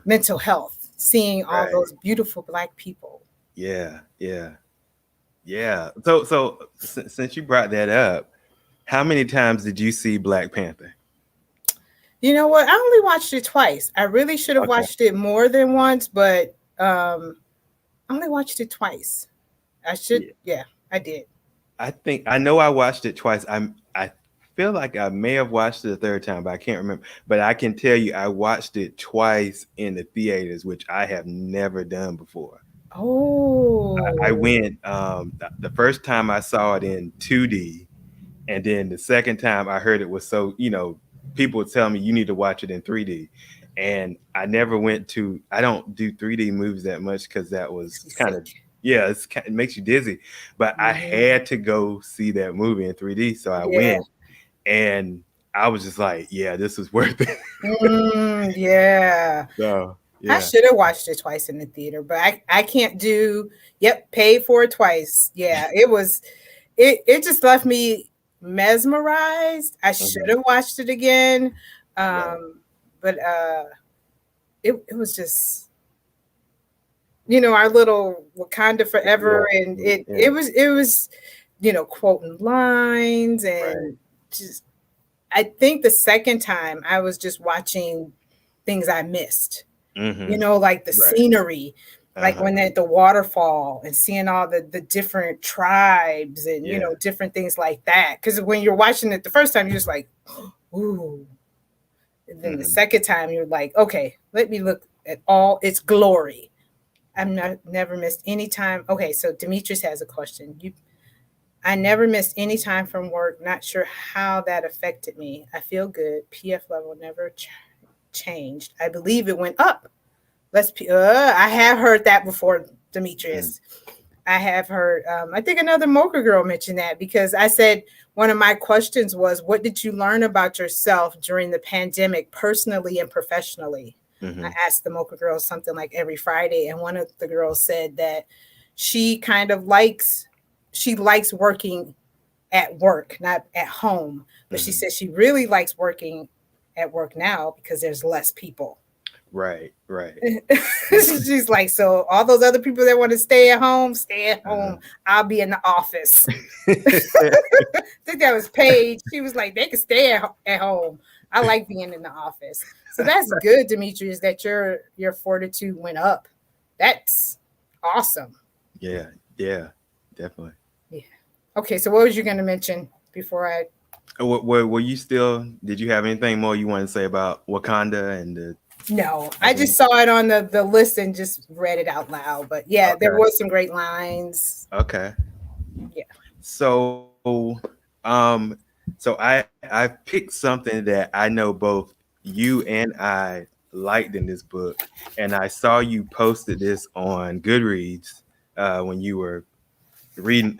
mental health. Seeing all those beautiful Black people. Yeah. So since you brought that up, how many times did you see Black Panther? You know what? I only watched it twice. I really should have watched it more than once, but I only watched it twice. I should. Yeah, I did. I know I watched it twice. I feel like I may have watched it a third time, but I can't remember. But I can tell you, I watched it twice in the theaters, which I have never done before. Oh. I went the first time I saw it in 2D, and then the second time I heard it was so people would tell me you need to watch it in 3D. And I never went to, I don't do 3D movies that much because that was kind of, it makes you dizzy. But I had to go see that movie in 3D. So I went and I was just like, yeah, this is worth it. Yeah. So, I should have watched it twice in the theater, but I can't do, paid for it twice. Yeah, it just left me mesmerized. I should have watched it again. But it was just, our little Wakanda Forever, Yeah. and it Yeah. it was it was, quoting lines Right. and just. I think the second time I was just watching things I missed, Mm-hmm. like the Right. scenery, like Uh-huh. when at the waterfall and seeing all the different tribes and, Yeah. different things like that. Because when you're watching it the first time, you're just like, ooh. And then the Mm-hmm. second time, you're like, okay, let me look at all its glory. I've never missed any time. Okay, so Demetrius has a question. I never missed any time from work. Not sure how that affected me. I feel good. PF level never changed. I believe it went up. I have heard that before, Mm. Demetrius. I have heard. I think another Mocha girl mentioned that because I said one of my questions was, "What did you learn about yourself during the pandemic, personally and professionally?" I Mm-hmm. asked the Mocha girls something like every Friday, and one of the girls said that she kind of likes working at work, not at home, but she Mm-hmm. says she really likes working at work now because there's less people. Right. Right. Yeah. She's like, so all those other people that want to stay at home. Uh-huh. I'll be in the office. I think that was Paige. She was like, they can stay at home. I like being in the office. So that's good, Demetrius, that your fortitude went up. That's awesome. Yeah. Yeah. Definitely. Yeah. Okay, so what was you going to mention before I? Were you still? Did you have anything more you want to say about Wakanda and the No, I other one? just saw it on the list and just read it out loud. But yeah, there Okay. was some great lines. Okay. Yeah. So, I picked something that I know both you and I liked in this book, and I saw you posted this on Goodreads when you were reading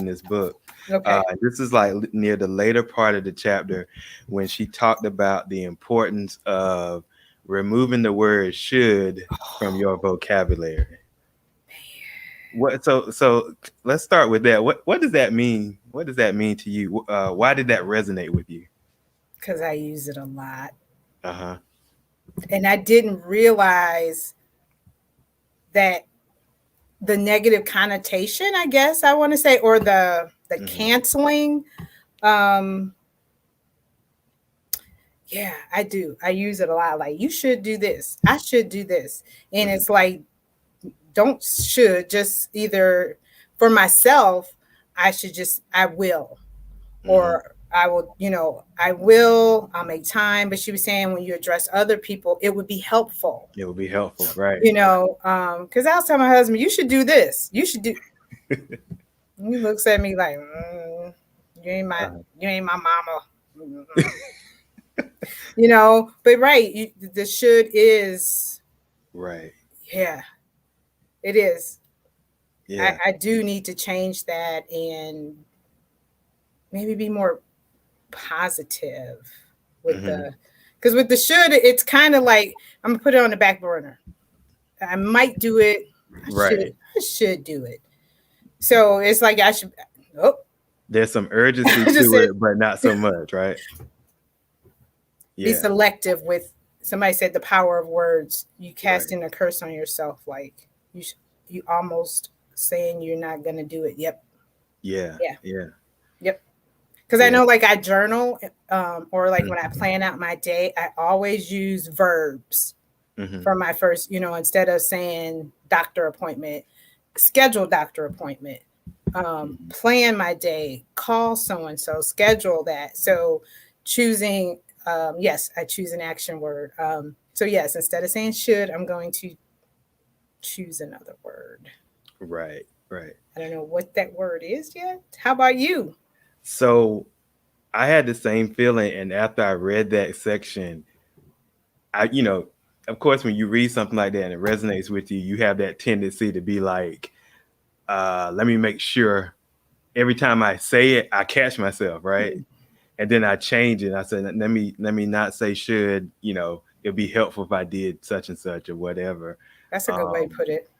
this book. Okay. This is like near the later part of the chapter when she talked about the importance of removing the word should from your vocabulary. So let's start with that. What does that mean? What does that mean to you? Why did that resonate with you? Because I use it a lot. Uh-huh. And I didn't realize that the negative connotation, I guess I want to say, or the Hmm. canceling. Um, yeah, I do. I use it a lot. Like, you should do this. I should do this. And Hmm. it's like, don't should just either for myself, I will. Hmm. Or I will, I will, I'll make time. But she was saying when you address other people, it would be helpful, It would be helpful, right? because I was telling my husband, you should do this. You should do. And he looks at me like, you ain't my, Uh-huh. you ain't my mama. But right, the should is, Right. yeah, it is. I, Yeah. I do need to change that and maybe be more positive with Hmm. because with the should, it's kind of like I'm gonna put it on the back burner. I might do it. I should. Right. I should do it. So it's like I should. Oh, There's some urgency I just to said it, but not so much, right? be Yeah. selective with. Somebody said the power of words. You Right. casting a curse on yourself, like you almost saying you're not gonna do it. Yep. Yeah. Yeah. Yeah. Yep. Because I Yeah. know, like I journal, or like when I Hmm. plan out my day, I always use verbs Hmm. for my first, instead of saying doctor appointment, schedule doctor appointment, plan my day, call so and so, schedule that. So choosing, yes, I choose an action word. So yes, instead of saying should, I'm going to choose another word. Right. Right. I don't know what that word is yet. How about you? So I had the same feeling, and after I read that section, of course, when you read something like that and it resonates with you, you have that tendency to be like, let me make sure every time I say it, I catch myself, right? Hmm, And then I change it. I said, let me not say should, it'd be helpful if I did such and such or whatever. that's a good way to Um, put it.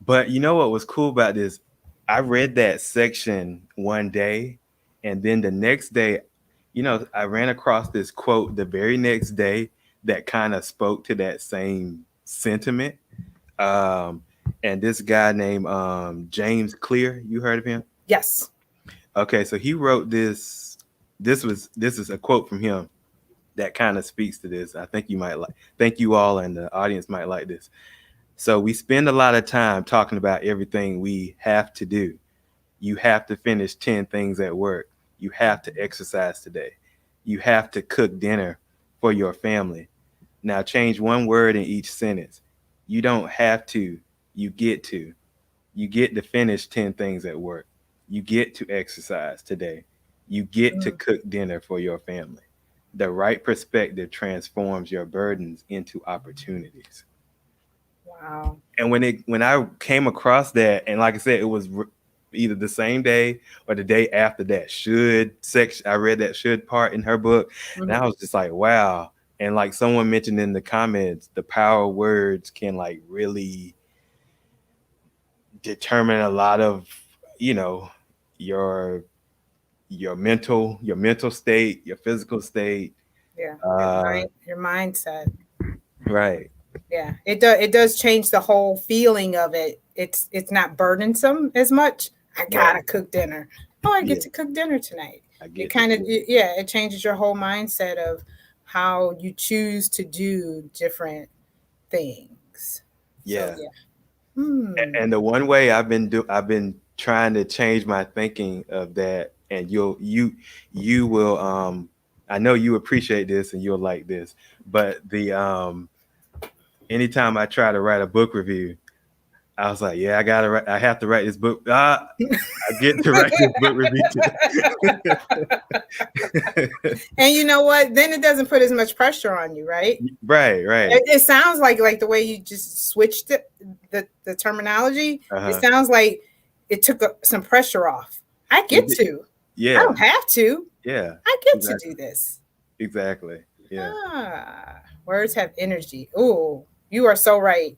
but you know what was cool about this? I read that section one day, and then the next day, I ran across this quote the very next day that kind of spoke to that same sentiment. Um, and this guy named James Clear. You heard of him? Yes. Okay, so he wrote this. This is a quote from him that kind of speaks to this. I think you might like. Think you all and the audience might like this. So we spend a lot of time talking about everything we have to do. You have to finish 10 things at work. You have to exercise today. You have to cook dinner for your family. Now change one word in each sentence. You don't have to, you get to. You get to finish 10 things at work. You get to exercise today. You get to Mm, cook dinner for your family. The right perspective transforms your burdens into opportunities. wow. And when I came across that, and like I said, it was either the same day or the day after that should section. I read that should part in her book, and I Mhm. was just like, wow. And like someone mentioned in the comments, the power of words can like really determine a lot of, you know, your your mental state, your physical state. Yeah. Uh, Your mindset. right. Yeah. It does change the whole feeling of it. It's not burdensome as much. I Right. gotta cook dinner. Oh, I get Yeah. to cook dinner tonight. I It get to kind of, do it. yeah, it changes your whole mindset of how you choose to do different things. So Yeah. yeah. Hmm. And the one way I've been trying to change my thinking of that, and you will I know you appreciate this and you'll like this, but the anytime I try to write a book review, I was like, yeah, I have to write this book. I get to write this book review today. And you know what? Then it doesn't put as much pressure on you, right? Right, right. It sounds like the way you just switched it, the terminology. It Uh-huh. sounds like it took some pressure off. I It get did- to. I yeah, don't have to. yeah. I get to Exactly. do this. Exactly. Yeah. Ah, words have energy. Ooh, you are so right.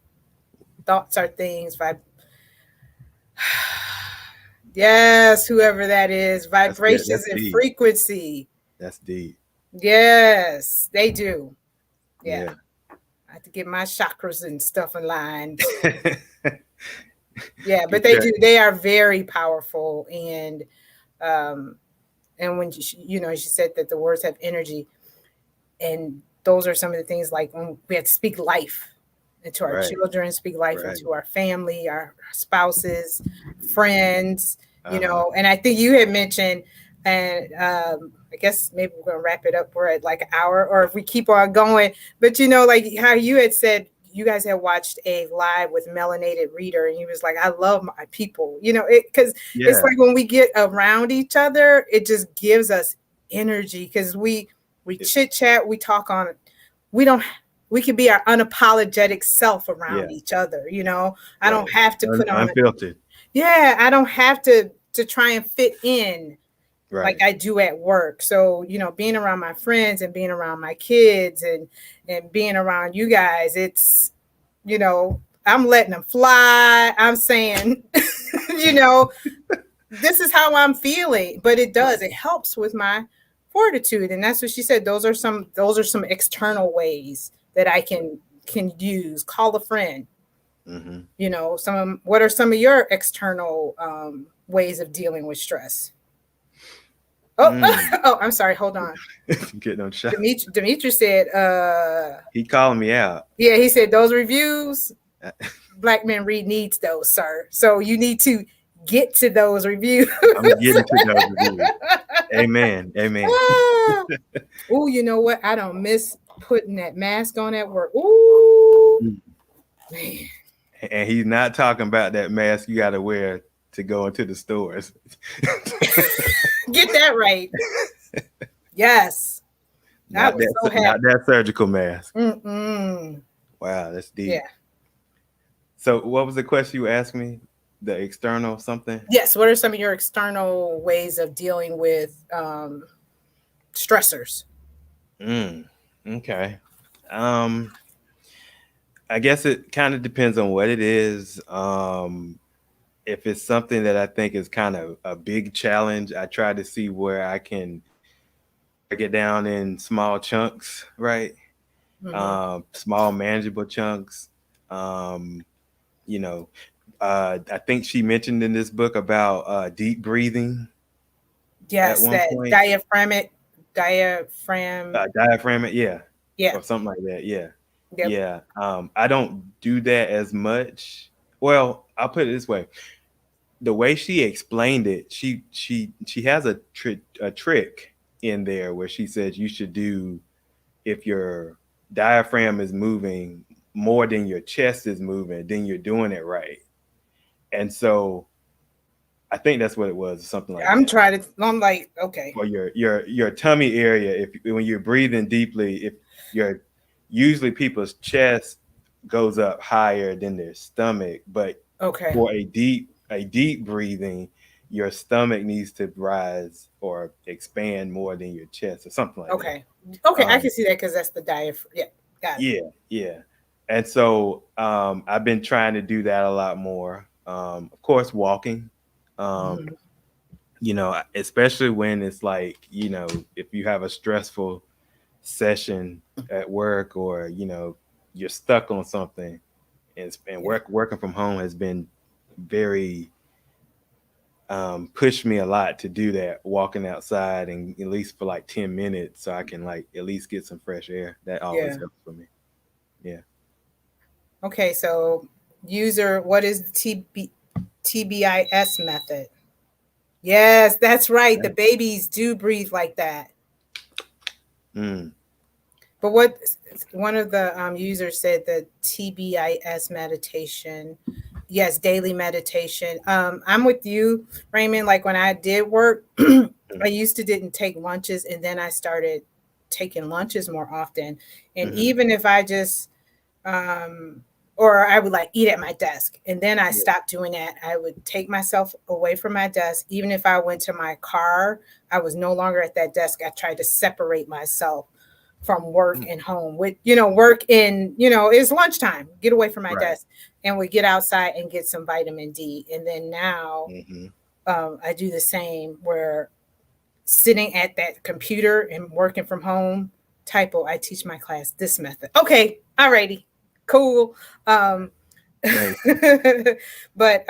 Thoughts are things. Yes, whoever that is, That's good. vibrations That's and deep. frequency. That's deep. Yes, they do. Yeah, Yeah. I have to get my chakras and stuff aligned. Get Yeah, but they your do. They are very powerful, um, and when she said that the words have energy, and those are some of the things like when we have to speak life into our right, children, speak life right. into our family, our spouses, friends, Uh-huh. and I think you had mentioned, and I guess maybe we're going to wrap it up. We're at like an hour, or if we keep on going, but like how you had said, you guys had watched a live with melanated reader, and he was like, I love my people, because it's Yeah. like when we get around each other, it just gives us energy because we It, chit chat, we talk on, we don't, we can be our unapologetic self yeah. around each other. I don't Right. have to put on, Unfiltered. yeah, I don't have to try and fit in like Right. I do at work. So, being around my friends and being around my kids and being around you guys, it's, I'm letting them fly. I'm saying, you know, this is how I'm feeling, but it does. It helps with my fortitude, and that's what she said. Those are some external ways that I can use. Call a friend. Mm-hmm. What are some of your external ways of dealing with stress? Oh, Mm. oh, I'm sorry. Hold on. Getting on shot. Dimitri said, He calling me out. yeah, he said those reviews, Black Men Read needs those, sir. So you need to get to those reviews. I'm getting to those reviews. Amen. Amen. Ah. Oh, you know what? I don't miss putting that mask on at work. Ooh, Mm. man. And he's not talking about that mask you got to wear to go into the stores. Get that right. Yes. I Not was that so not happy. that surgical mask. Mm-mm. Wow, that's deep. Yeah. So what was the question you asked me? The external something? Yes. What are some of your external ways of dealing with stressors? Mm. Okay. Um I guess it kind of depends on what it is. If it's something that I think is kind of a big challenge, I try to see where I can break it down in small chunks, right? Mm-hmm. Small manageable chunks. Um, you know, I think she mentioned in this book about deep breathing at Yes, one that point. diaphragm. Diaphragm, yeah, Yeah. or something like that. Yeah, Yep. yeah. I don't do that as much. Well, I'll put it this way: the way she explained it, she has a trick in there where she says you should do, if your diaphragm is moving more than your chest is moving, then you're doing it right. And so I think that's what it was, or something like I'm that. trying to. I'm like, okay, For your tummy area, if when you're breathing deeply, if your usually people's chest goes up higher than their stomach, but okay, for a deep breathing, your stomach needs to rise or expand more than your chest, or something like that. okay, okay. I Um, can see that because that's the diaphragm. Yeah, got it. yeah, yeah. And so I've been trying to do that a lot more. Of course, walking. Um, Mhm. especially when it's like, if you have a stressful session at work, or you're stuck on something, and Yeah, working from home has been very pushed me a lot to do that, walking outside, and at least for like 10 minutes, so I can like at least get some fresh air. That always yeah. helps for me. Yeah. Okay, so user, what is the TBIS method? Yes, that's right. The babies do breathe like that. Mm. But what one of the users said, the TBIS meditation, yes, daily meditation. I'm with you, Raymond. Like when I did work, I used to didn't take lunches, and then I started taking lunches more often. And Mm-hmm. even if I just or I would like eat at my desk, and then I Yeah. stopped doing that. I would take myself away from my desk. Even if I went to my car, I was no longer at that desk. I tried to separate myself from work Mm. and home. With work in it's lunchtime. Get away from my Right. desk, and we get outside and get some vitamin D. And then now Mm-hmm. I do the same, where sitting at that computer and working from home. Typo. I teach my class this method. Okay, alrighty, cool. Nice. But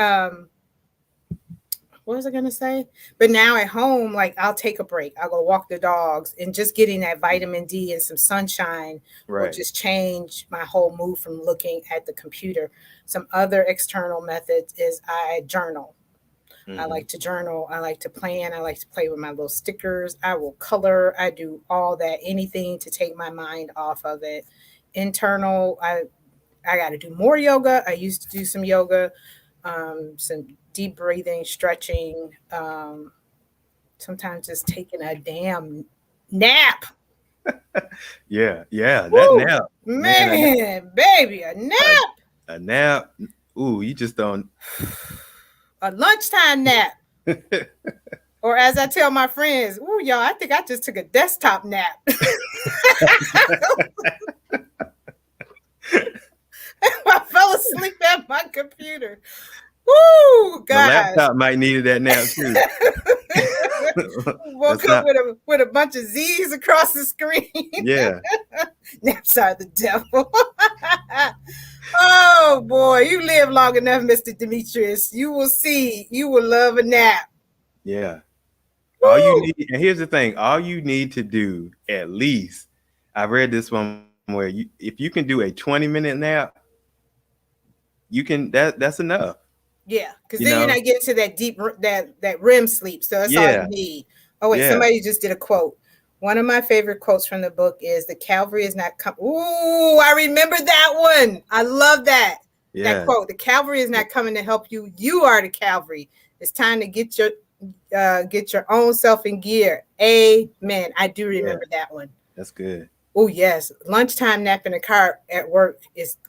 what was I gonna say? But now at home, like I'll take a break. I'll go walk the dogs, and just getting that vitamin D and some sunshine will Right. just change my whole mood from looking at the computer. Some other external methods is I journal. I Mm-hmm. like to journal. I like to plan. I like to play with my little stickers. I will color. I do all that, anything to take my mind off of it. Internal, I got to do more yoga. I used to do some yoga, some deep breathing, stretching, sometimes just taking a damn nap. Yeah. Yeah. That Woo! nap, man. Man, baby, a A, nap. a nap. Ooh, you just don't. A lunchtime nap. Or as I tell my friends, ooh, y'all, I think I just took a desktop nap. I fell asleep at my computer. Woo, The gosh. laptop might needed that nap too. Woke That's up not. with a bunch of Z's across the screen. Yeah. Naps are the devil. Oh boy, you live long enough, Mr. Demetrius. You will see. You will love a nap. Yeah. All you Woo! need, and here's the thing: all you need to do, at least, I've read this one where if you can do a 20-minute nap, you can. That's enough. Yeah, because You then you're know. not getting to that deep that REM sleep. So that's all you Yeah. need. Oh wait, Yeah. somebody just did a quote. One of my favorite quotes from the book is "The cavalry is not coming." Ooh, I remember that one. I love that. That Yeah. quote. The cavalry is not coming to help you. You are the cavalry. It's time to get your own self in gear. Amen. I do Yeah. remember that one. That's good. Oh yes, lunchtime nap in the car at work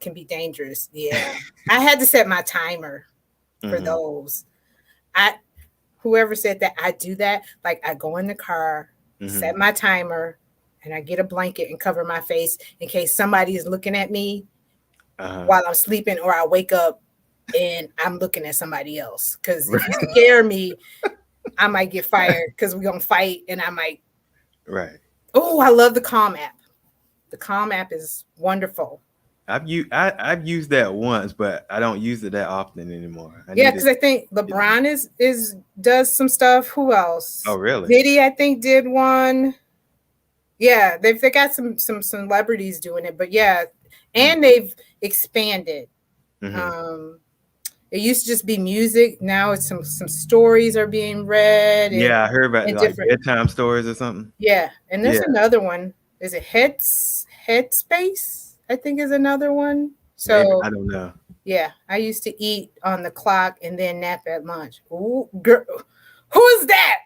can be dangerous. Yeah, I had to set my timer for Mm-hmm. those. I Whoever said that, I do that. Like I go in the car, Mm-hmm. set my timer, and I get a blanket and cover my face in case somebody is looking at me Uh-huh. while I'm sleeping, or I wake up and I'm looking at somebody else. Because if you scare me, I might get fired because we're gonna fight, and I might. Right. Oh, I love the Calm app. The Calm app is wonderful. I've used that once, but I don't use it that often anymore. I Yeah, need because to. I think LeBron is does some stuff. Who Oh, else? really? Diddy, I think, did one. Yeah, they got some celebrities doing it, but yeah, and they've expanded. Mm-hmm. Um, it used to just be music. Now it's some stories are being read Yeah, I heard about and like different. bedtime stories or something. Yeah, and there's Yeah, another one. Is it Headspace? I think is another one. maybe So I don't know. yeah, I used to eat on the clock and then nap at lunch. Ooh, girl, who's that?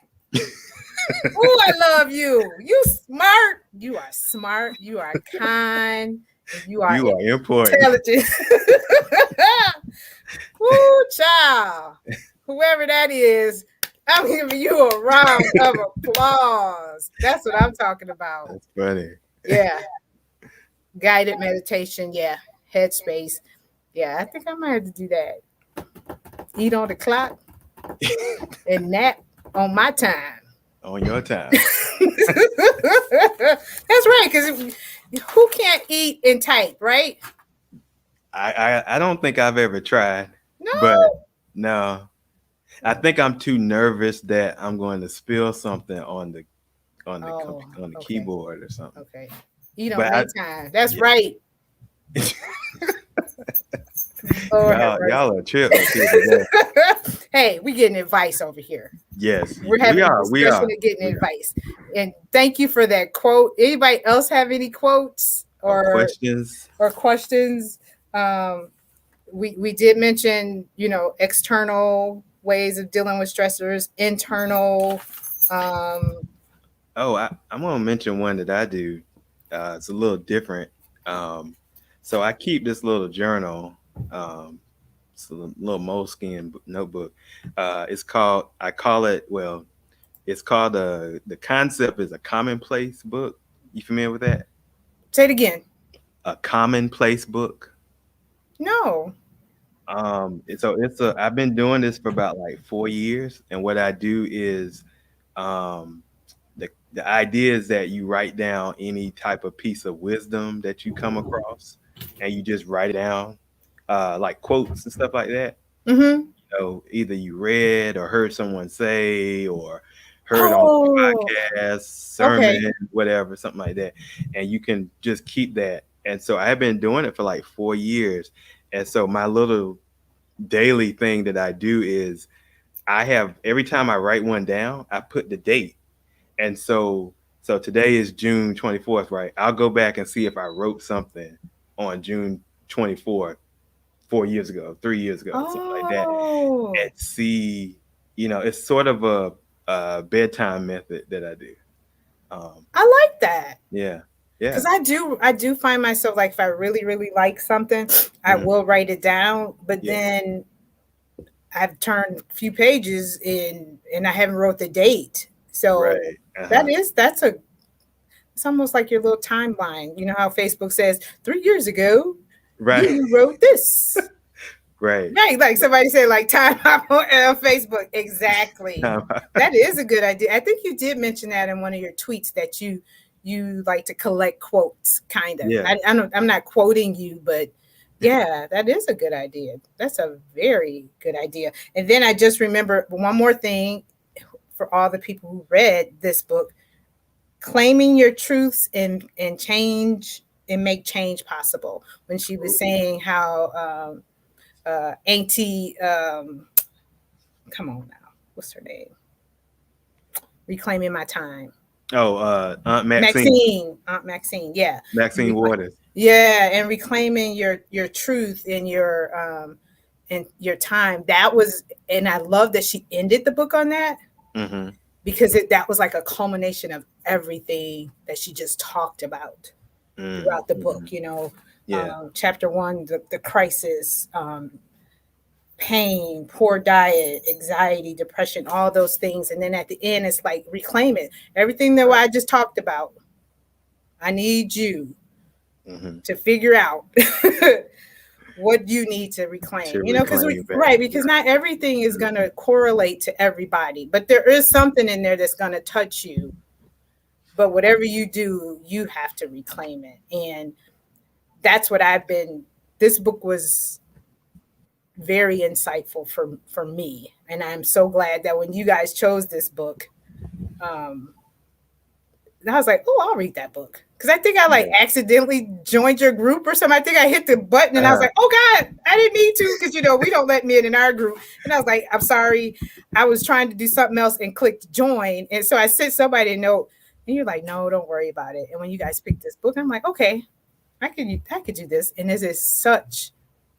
Oh, I love you. You smart. You are smart. You are kind. And you are You are important. intelligent. Woo, child. Whoever that is, I'm giving you a round of applause. That's what I'm talking about. That's funny. Yeah. Guided meditation. Yeah. Headspace. Yeah. I think I might have to do that. Eat on the clock and nap on my time. On your time. That's right. Because who can't eat and type, right? I don't think I've ever tried, No. but no, I think I'm too nervous that I'm going to spill something on the Okay. keyboard or something. Okay. Eat on But my time. That's yeah. right. y'all are chill. Hey, we getting advice over here. Yes, We're having a discussion and getting we advice. And thank you for that quote. Anybody else have any quotes or questions? We did mention, external ways of dealing with stressors, internal. I'm gonna mention one that I do. It's a little different. So I keep this little journal. It's a little moleskin notebook. It's called. It's called the concept is a commonplace book. You familiar with that? Say it again. A commonplace book. No. I've been doing this for about like 4 years, and what I do is, the idea is that you write down any type of piece of wisdom that you come across, and you just write it down, like quotes and stuff like that. Mm-hmm. Either you read or heard someone say, or heard on a podcast, sermon, whatever, something like that, and you can just keep that. And so I've been doing it for like 4 years, and so my little daily thing that I do is every time I write one down, I put the date. And so today is June 24th, right? I'll go back and see if I wrote something on June 24th, 4 years ago, 3 years ago, something like that. And see, it's sort of a bedtime method that I do. I like that. Yeah. Because I do find myself, like, if I really, really like something, I will write it down. But then I've turned a few pages in and I haven't wrote the date. So it's almost like your little timeline. You know how Facebook says 3 years ago, you wrote this. Right. Like somebody said, like, time up on Facebook. Exactly. That is a good idea. I think you did mention that in one of your tweets that you like to collect quotes, kind of. Yeah. I'm not quoting you, but yeah, that is a good idea. That's a very good idea. And then I just remember one more thing for all the people who read this book: claiming your truths and change and make change possible. When she was saying how Auntie, come on now, what's her name? Reclaiming My Time. Aunt Maxine. Aunt Maxine, yeah. Maxine Waters. Yeah, and reclaiming your truth and your time. That was, and I love that she ended the book on that, because that was like a culmination of everything that she just talked about throughout the book. Chapter 1, the crisis, pain, poor diet, anxiety, depression, all those things. And then at the end, it's like, reclaim it. Everything that I just talked about, I need you to figure out what you need to reclaim. Because not everything is going to correlate to everybody, but there is something in there that's going to touch you. But whatever you do, you have to reclaim it. And that's what this book was very insightful for me. And I'm so glad that when you guys chose this book, um, I was like, oh, I'll read that book. Because I think I like accidentally joined your group or something. I think I hit the button and I was like, oh God, I didn't mean to. Because, we don't let men in our group. And I was like, I'm sorry. I was trying to do something else and clicked join. And so I sent somebody a note and you're like, no, don't worry about it. And when you guys picked this book, I'm like, okay, I could do this. And this is such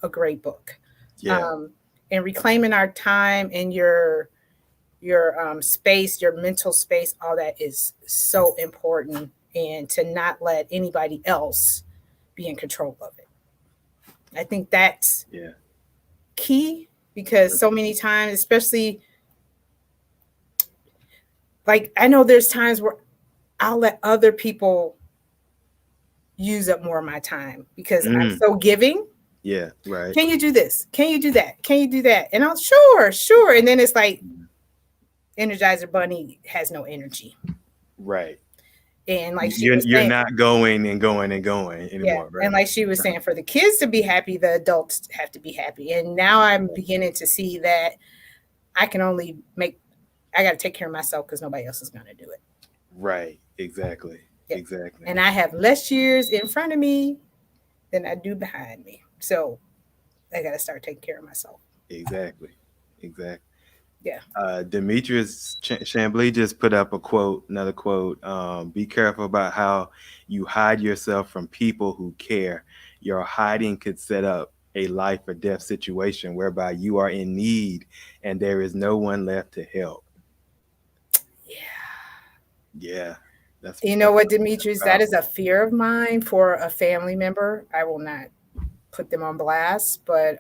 a great book. Yeah. And reclaiming our time and your space, your mental space, all that is so important, and to not let anybody else be in control of it. I think that's key, because so many times, especially like I know there's times where I'll let other people use up more of my time because I'm so giving. Yeah, right. Can you do this? Can you do that? Can you do that? And I'll sure. And then it's like Energizer Bunny has no energy. Right. And like you're not going anymore. Right? And like she was saying, for the kids to be happy, the adults have to be happy. And now I'm beginning to see that I got to take care of myself because nobody else is going to do it. Right. Exactly. Yeah. Exactly. And I have less years in front of me than I do behind me. So I got to start taking care of myself. Exactly. Yeah. Demetrius Chambly just put up another quote. Be careful about how you hide yourself from people who care. Your hiding could set up a life or death situation whereby you are in need and there is no one left to help. Yeah. That's what, Demetrius, that is a fear of mine for a family member. I will not put them on blast, but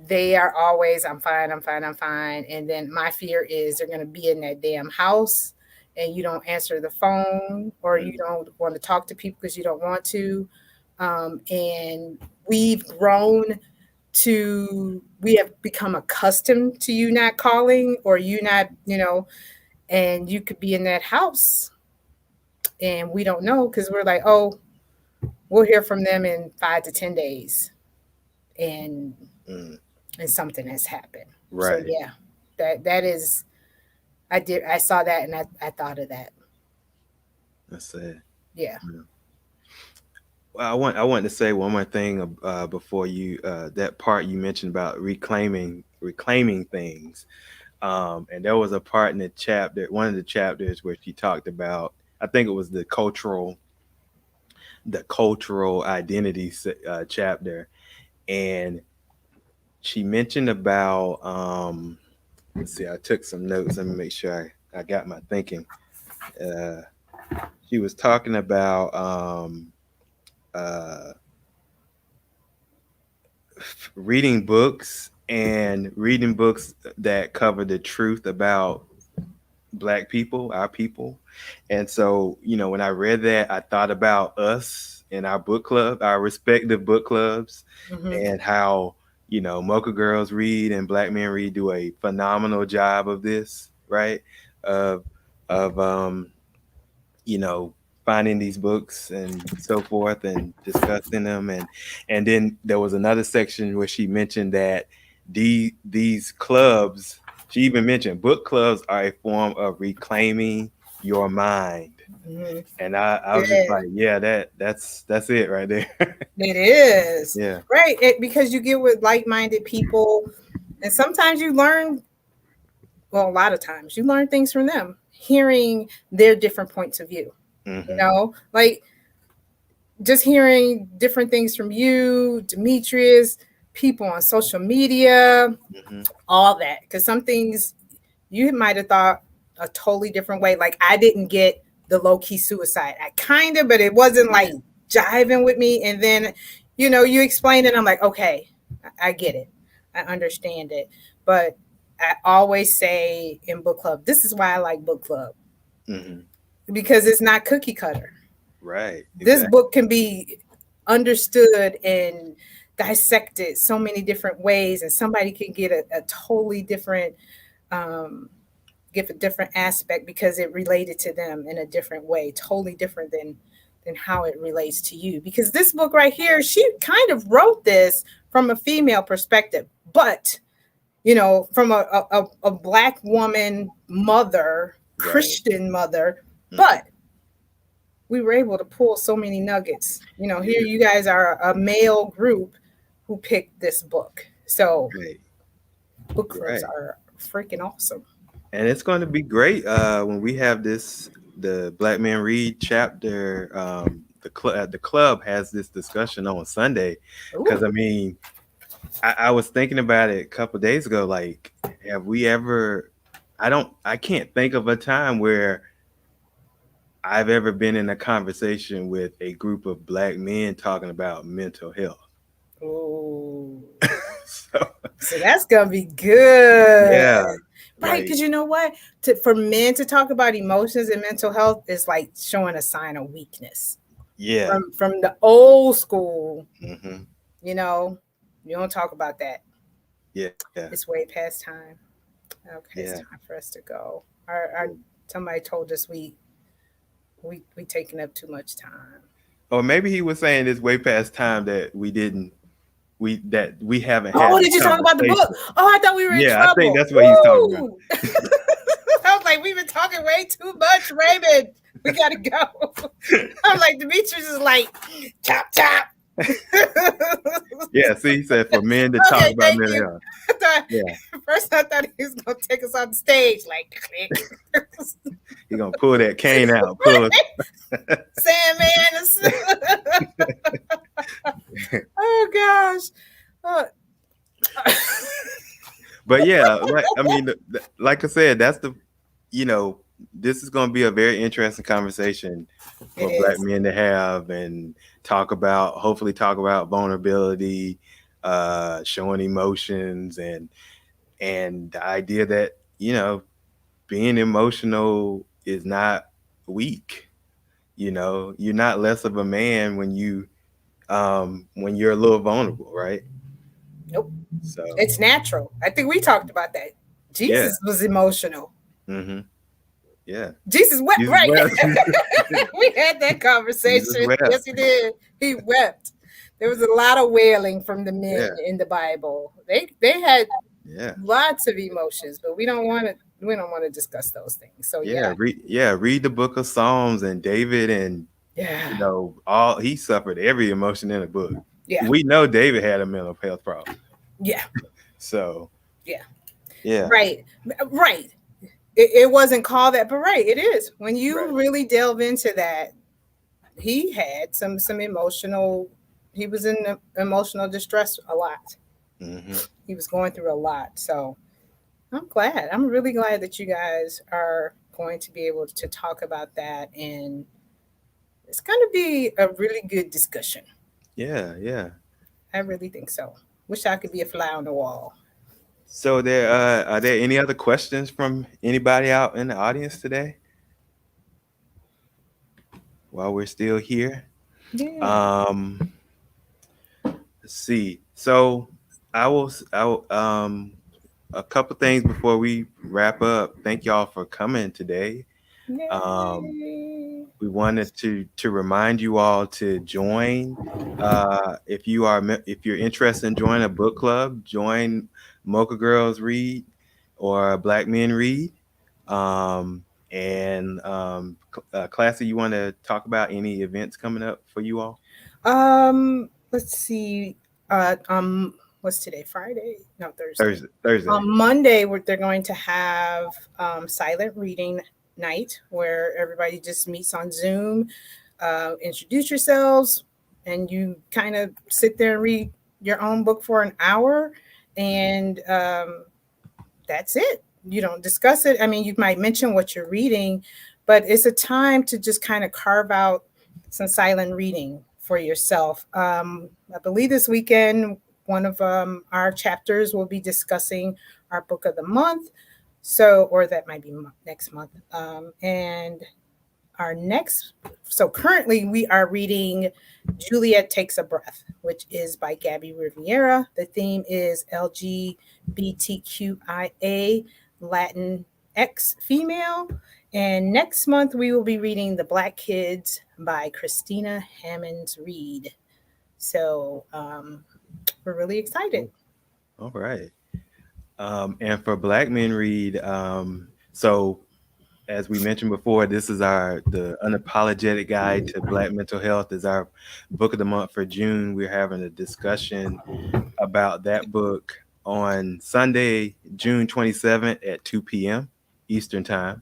they are always, I'm fine. And then my fear is they're going to be in that damn house and you don't answer the phone, or you don't want to talk to people because you don't want to. And we've have become accustomed to you not calling, or you not, and you could be in that house and we don't know because we're like, oh, we'll hear from them in 5 to 10 days. And something has happened. Right. So yeah, that is, I saw that and I thought of that. That's sad. Yeah. Well, I want to say one more thing before you that part you mentioned about reclaiming things. And there was a part in one of the chapters where she talked about, I think it was the cultural identity chapter, and she mentioned about let's see, I took some notes. Let me make sure I got my thinking. She was talking about reading books that cover the truth about Black people, our people. And so, when I read that, I thought about us in our book club, our respective book clubs, and how, Mocha Girls Read and Black Men Read do a phenomenal job of this, right? Of finding these books and so forth and discussing them. And then there was another section where she mentioned that these clubs, she even mentioned book clubs are a form of reclaiming your mind. And I was just like, yeah, that's it right there. It is. Yeah. Right. Because you get with like-minded people, and sometimes you learn, well, a lot of times you learn things from them, hearing their different points of view. Like just hearing different things from you, Demetrius, people on social media, all that. Because some things you might have thought a totally different way. Like I didn't get the low-key suicide. I kind of, but it wasn't like jiving with me. And then, you explained it. I'm like, okay, I get it. I understand it. But I always say in book club, this is why I like book club. Because it's not cookie cutter. Right. Exactly. This book can be understood and dissected so many different ways, and somebody can get a totally different, give a different aspect because it related to them in a different way, totally different than and how it relates to you. Because this book right here, she kind of wrote this from a female perspective, but from a Black woman mother, Christian mother, but we were able to pull so many nuggets. Here you guys are a male group who picked this book. So book clubs are freaking awesome. And it's going to be great when we have the Black Men Read chapter. The club has this discussion on Sunday, because I mean, I was thinking about it a couple of days ago. Like, have we ever? I can't think of a time where I've ever been in a conversation with a group of Black men talking about mental health. Oh, so that's gonna be good. Yeah. Right, because you know what? For men to talk about emotions and mental health is like showing a sign of weakness. Yeah. From the old school, you don't talk about that. Yeah. It's way past time. Okay, it's time for us to go. Somebody told us we taking up too much time. Or maybe he was saying it's way past time that we haven't had. Oh, did you talk about the book? Oh, I thought we were in trouble. I think that's what he's talking about. I was like, we've been talking way too much, Raymond. We gotta go. I'm like, Demetrius is like, chop chop. Yeah, see, he said for men to talk about mental health. First I thought he was gonna take us on the stage, like click. He's gonna pull that cane out, pull it. Sandman. Oh gosh. But yeah, like I said, that's this is going to be a very interesting conversation for Black men to have and hopefully talk about vulnerability, showing emotions, and the idea that, being emotional is not weak. You're not less of a man when you're a little vulnerable, right? Nope. So it's natural. I think we talked about that. Jesus was emotional. Mm-hmm. Yeah. Jesus wept, right? We had that conversation. Yes, he did. He wept. There was a lot of wailing from the men in the Bible. They had lots of emotions, but we don't want to discuss those things. So read the book of Psalms, and David, and he suffered every emotion in the book. Yeah. We know David had a mental health problem. Yeah. So yeah. Right. It wasn't called that, but it is. When you really delve into that, he had some emotional. He was in emotional distress a lot. Mm-hmm. He was going through a lot. So I'm glad. I'm really glad that you guys are going to be able to talk about that, and it's going to be a really good discussion. Yeah. I really think so. Wish I could be a fly on the wall. So are there any other questions from anybody out in the audience today? While we're still here. Yeah. Let's see. So I will a couple things before we wrap up. Thank y'all for coming today. We wanted to remind you all to join. If you're interested in joining a book club, join Mocha Girls Read or Black Men Read. Classy, you want to talk about any events coming up for you all? Let's see. What's today? Friday? No, Thursday. On Monday, they're going to have silent reading night, where everybody just meets on Zoom, introduce yourselves, and you kind of sit there and read your own book for an hour, and that's it. You don't discuss it. I mean, you might mention what you're reading, but it's a time to just kind of carve out some silent reading for yourself. I believe this weekend, one of our chapters will be discussing our book of the month. Or that might be next month. And currently we are reading Juliet Takes a Breath, which is by Gabby Riviera. The theme is LGBTQIA Latin X female. And next month we will be reading The Black Kids by Christina Hammonds Reed. So we're really excited. All right. And for Black Men Read, so as we mentioned before, this is the Unapologetic Guide to Black Mental Health is our book of the month for June. We're having a discussion about that book on Sunday, June 27th at 2 p.m. Eastern Time.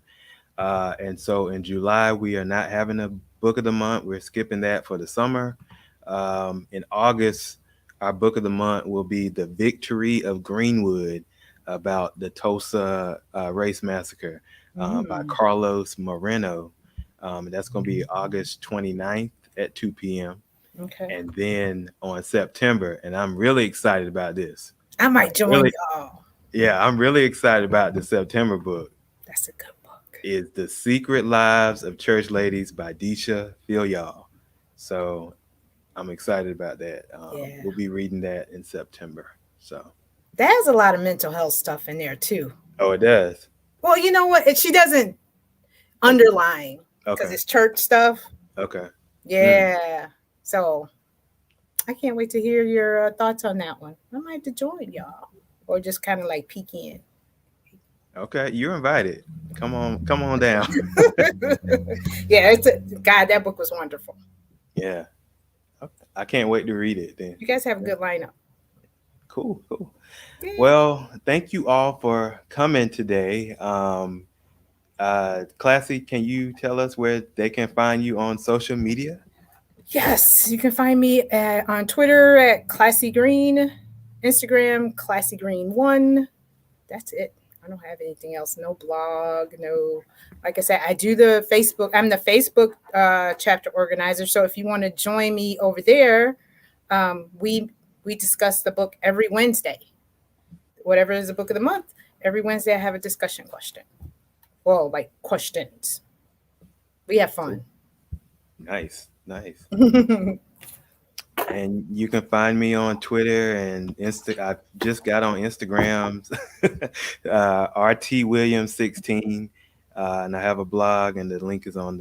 And so in July, we are not having a book of the month. We're skipping that for the summer. In August, our book of the month will be The Victory of Greenwood about the Tulsa race massacre by Mm, Carlos Moreno. That's going to be August 29th at 2 p.m. okay. And then on September, and I'm really excited about this. I might join Really, y'all. yeah, I'm really excited about the September book. That's a good book. Is The Secret Lives of Church Ladies by Deisha Y'all. So I'm excited about that. Yeah. We'll be reading that in September. So, There's a lot of mental health stuff in there too. oh, it does. Well, you know what? She doesn't underline because Okay. it's church stuff. Okay. Yeah. So I can't wait to hear your thoughts on that one. I might have to join y'all or just kind of like peek in. Okay. You're invited. Come on down. Yeah, God, that book was wonderful. Yeah. I can't wait to read it then. You guys have a good lineup. Cool. Yeah. Well, thank you all for coming today. Classy, can you tell us where they can find you on social media? Yes, you can find me on Twitter at Classy Green, Instagram Classy Green 1. That's it. I don't have anything else. No blog. No, like I said, I do the Facebook. I'm the Facebook chapter organizer. So if you want to join me over there, we discuss the book every Wednesday. Whatever is the book of the month, every Wednesday I have a discussion question. Well, like questions. We have fun. Nice. And you can find me on Twitter and I just got on Instagram, RT Williams 16, and I have a blog, and the link is on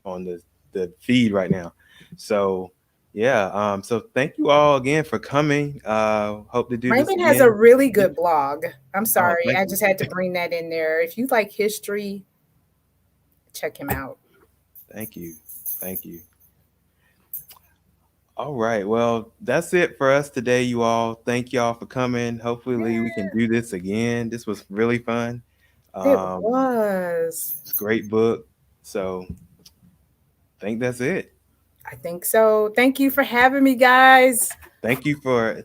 the feed right now. So yeah, so thank you all again for coming. Hope to do this Raymond again. has a really good blog. I'm Oh, sorry, thank I you. just had to bring that in there. If you like history, check him out. Thank you. All right. Well, that's it for us today, you all. Thank you all for coming. Hopefully we can do this again. This was really fun. It was. It's a great book. So I think that's it. I think so. Thank you for having me, guys. Thank you for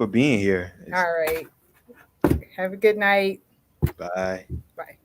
being here. All right. Have a good night. Bye. Bye.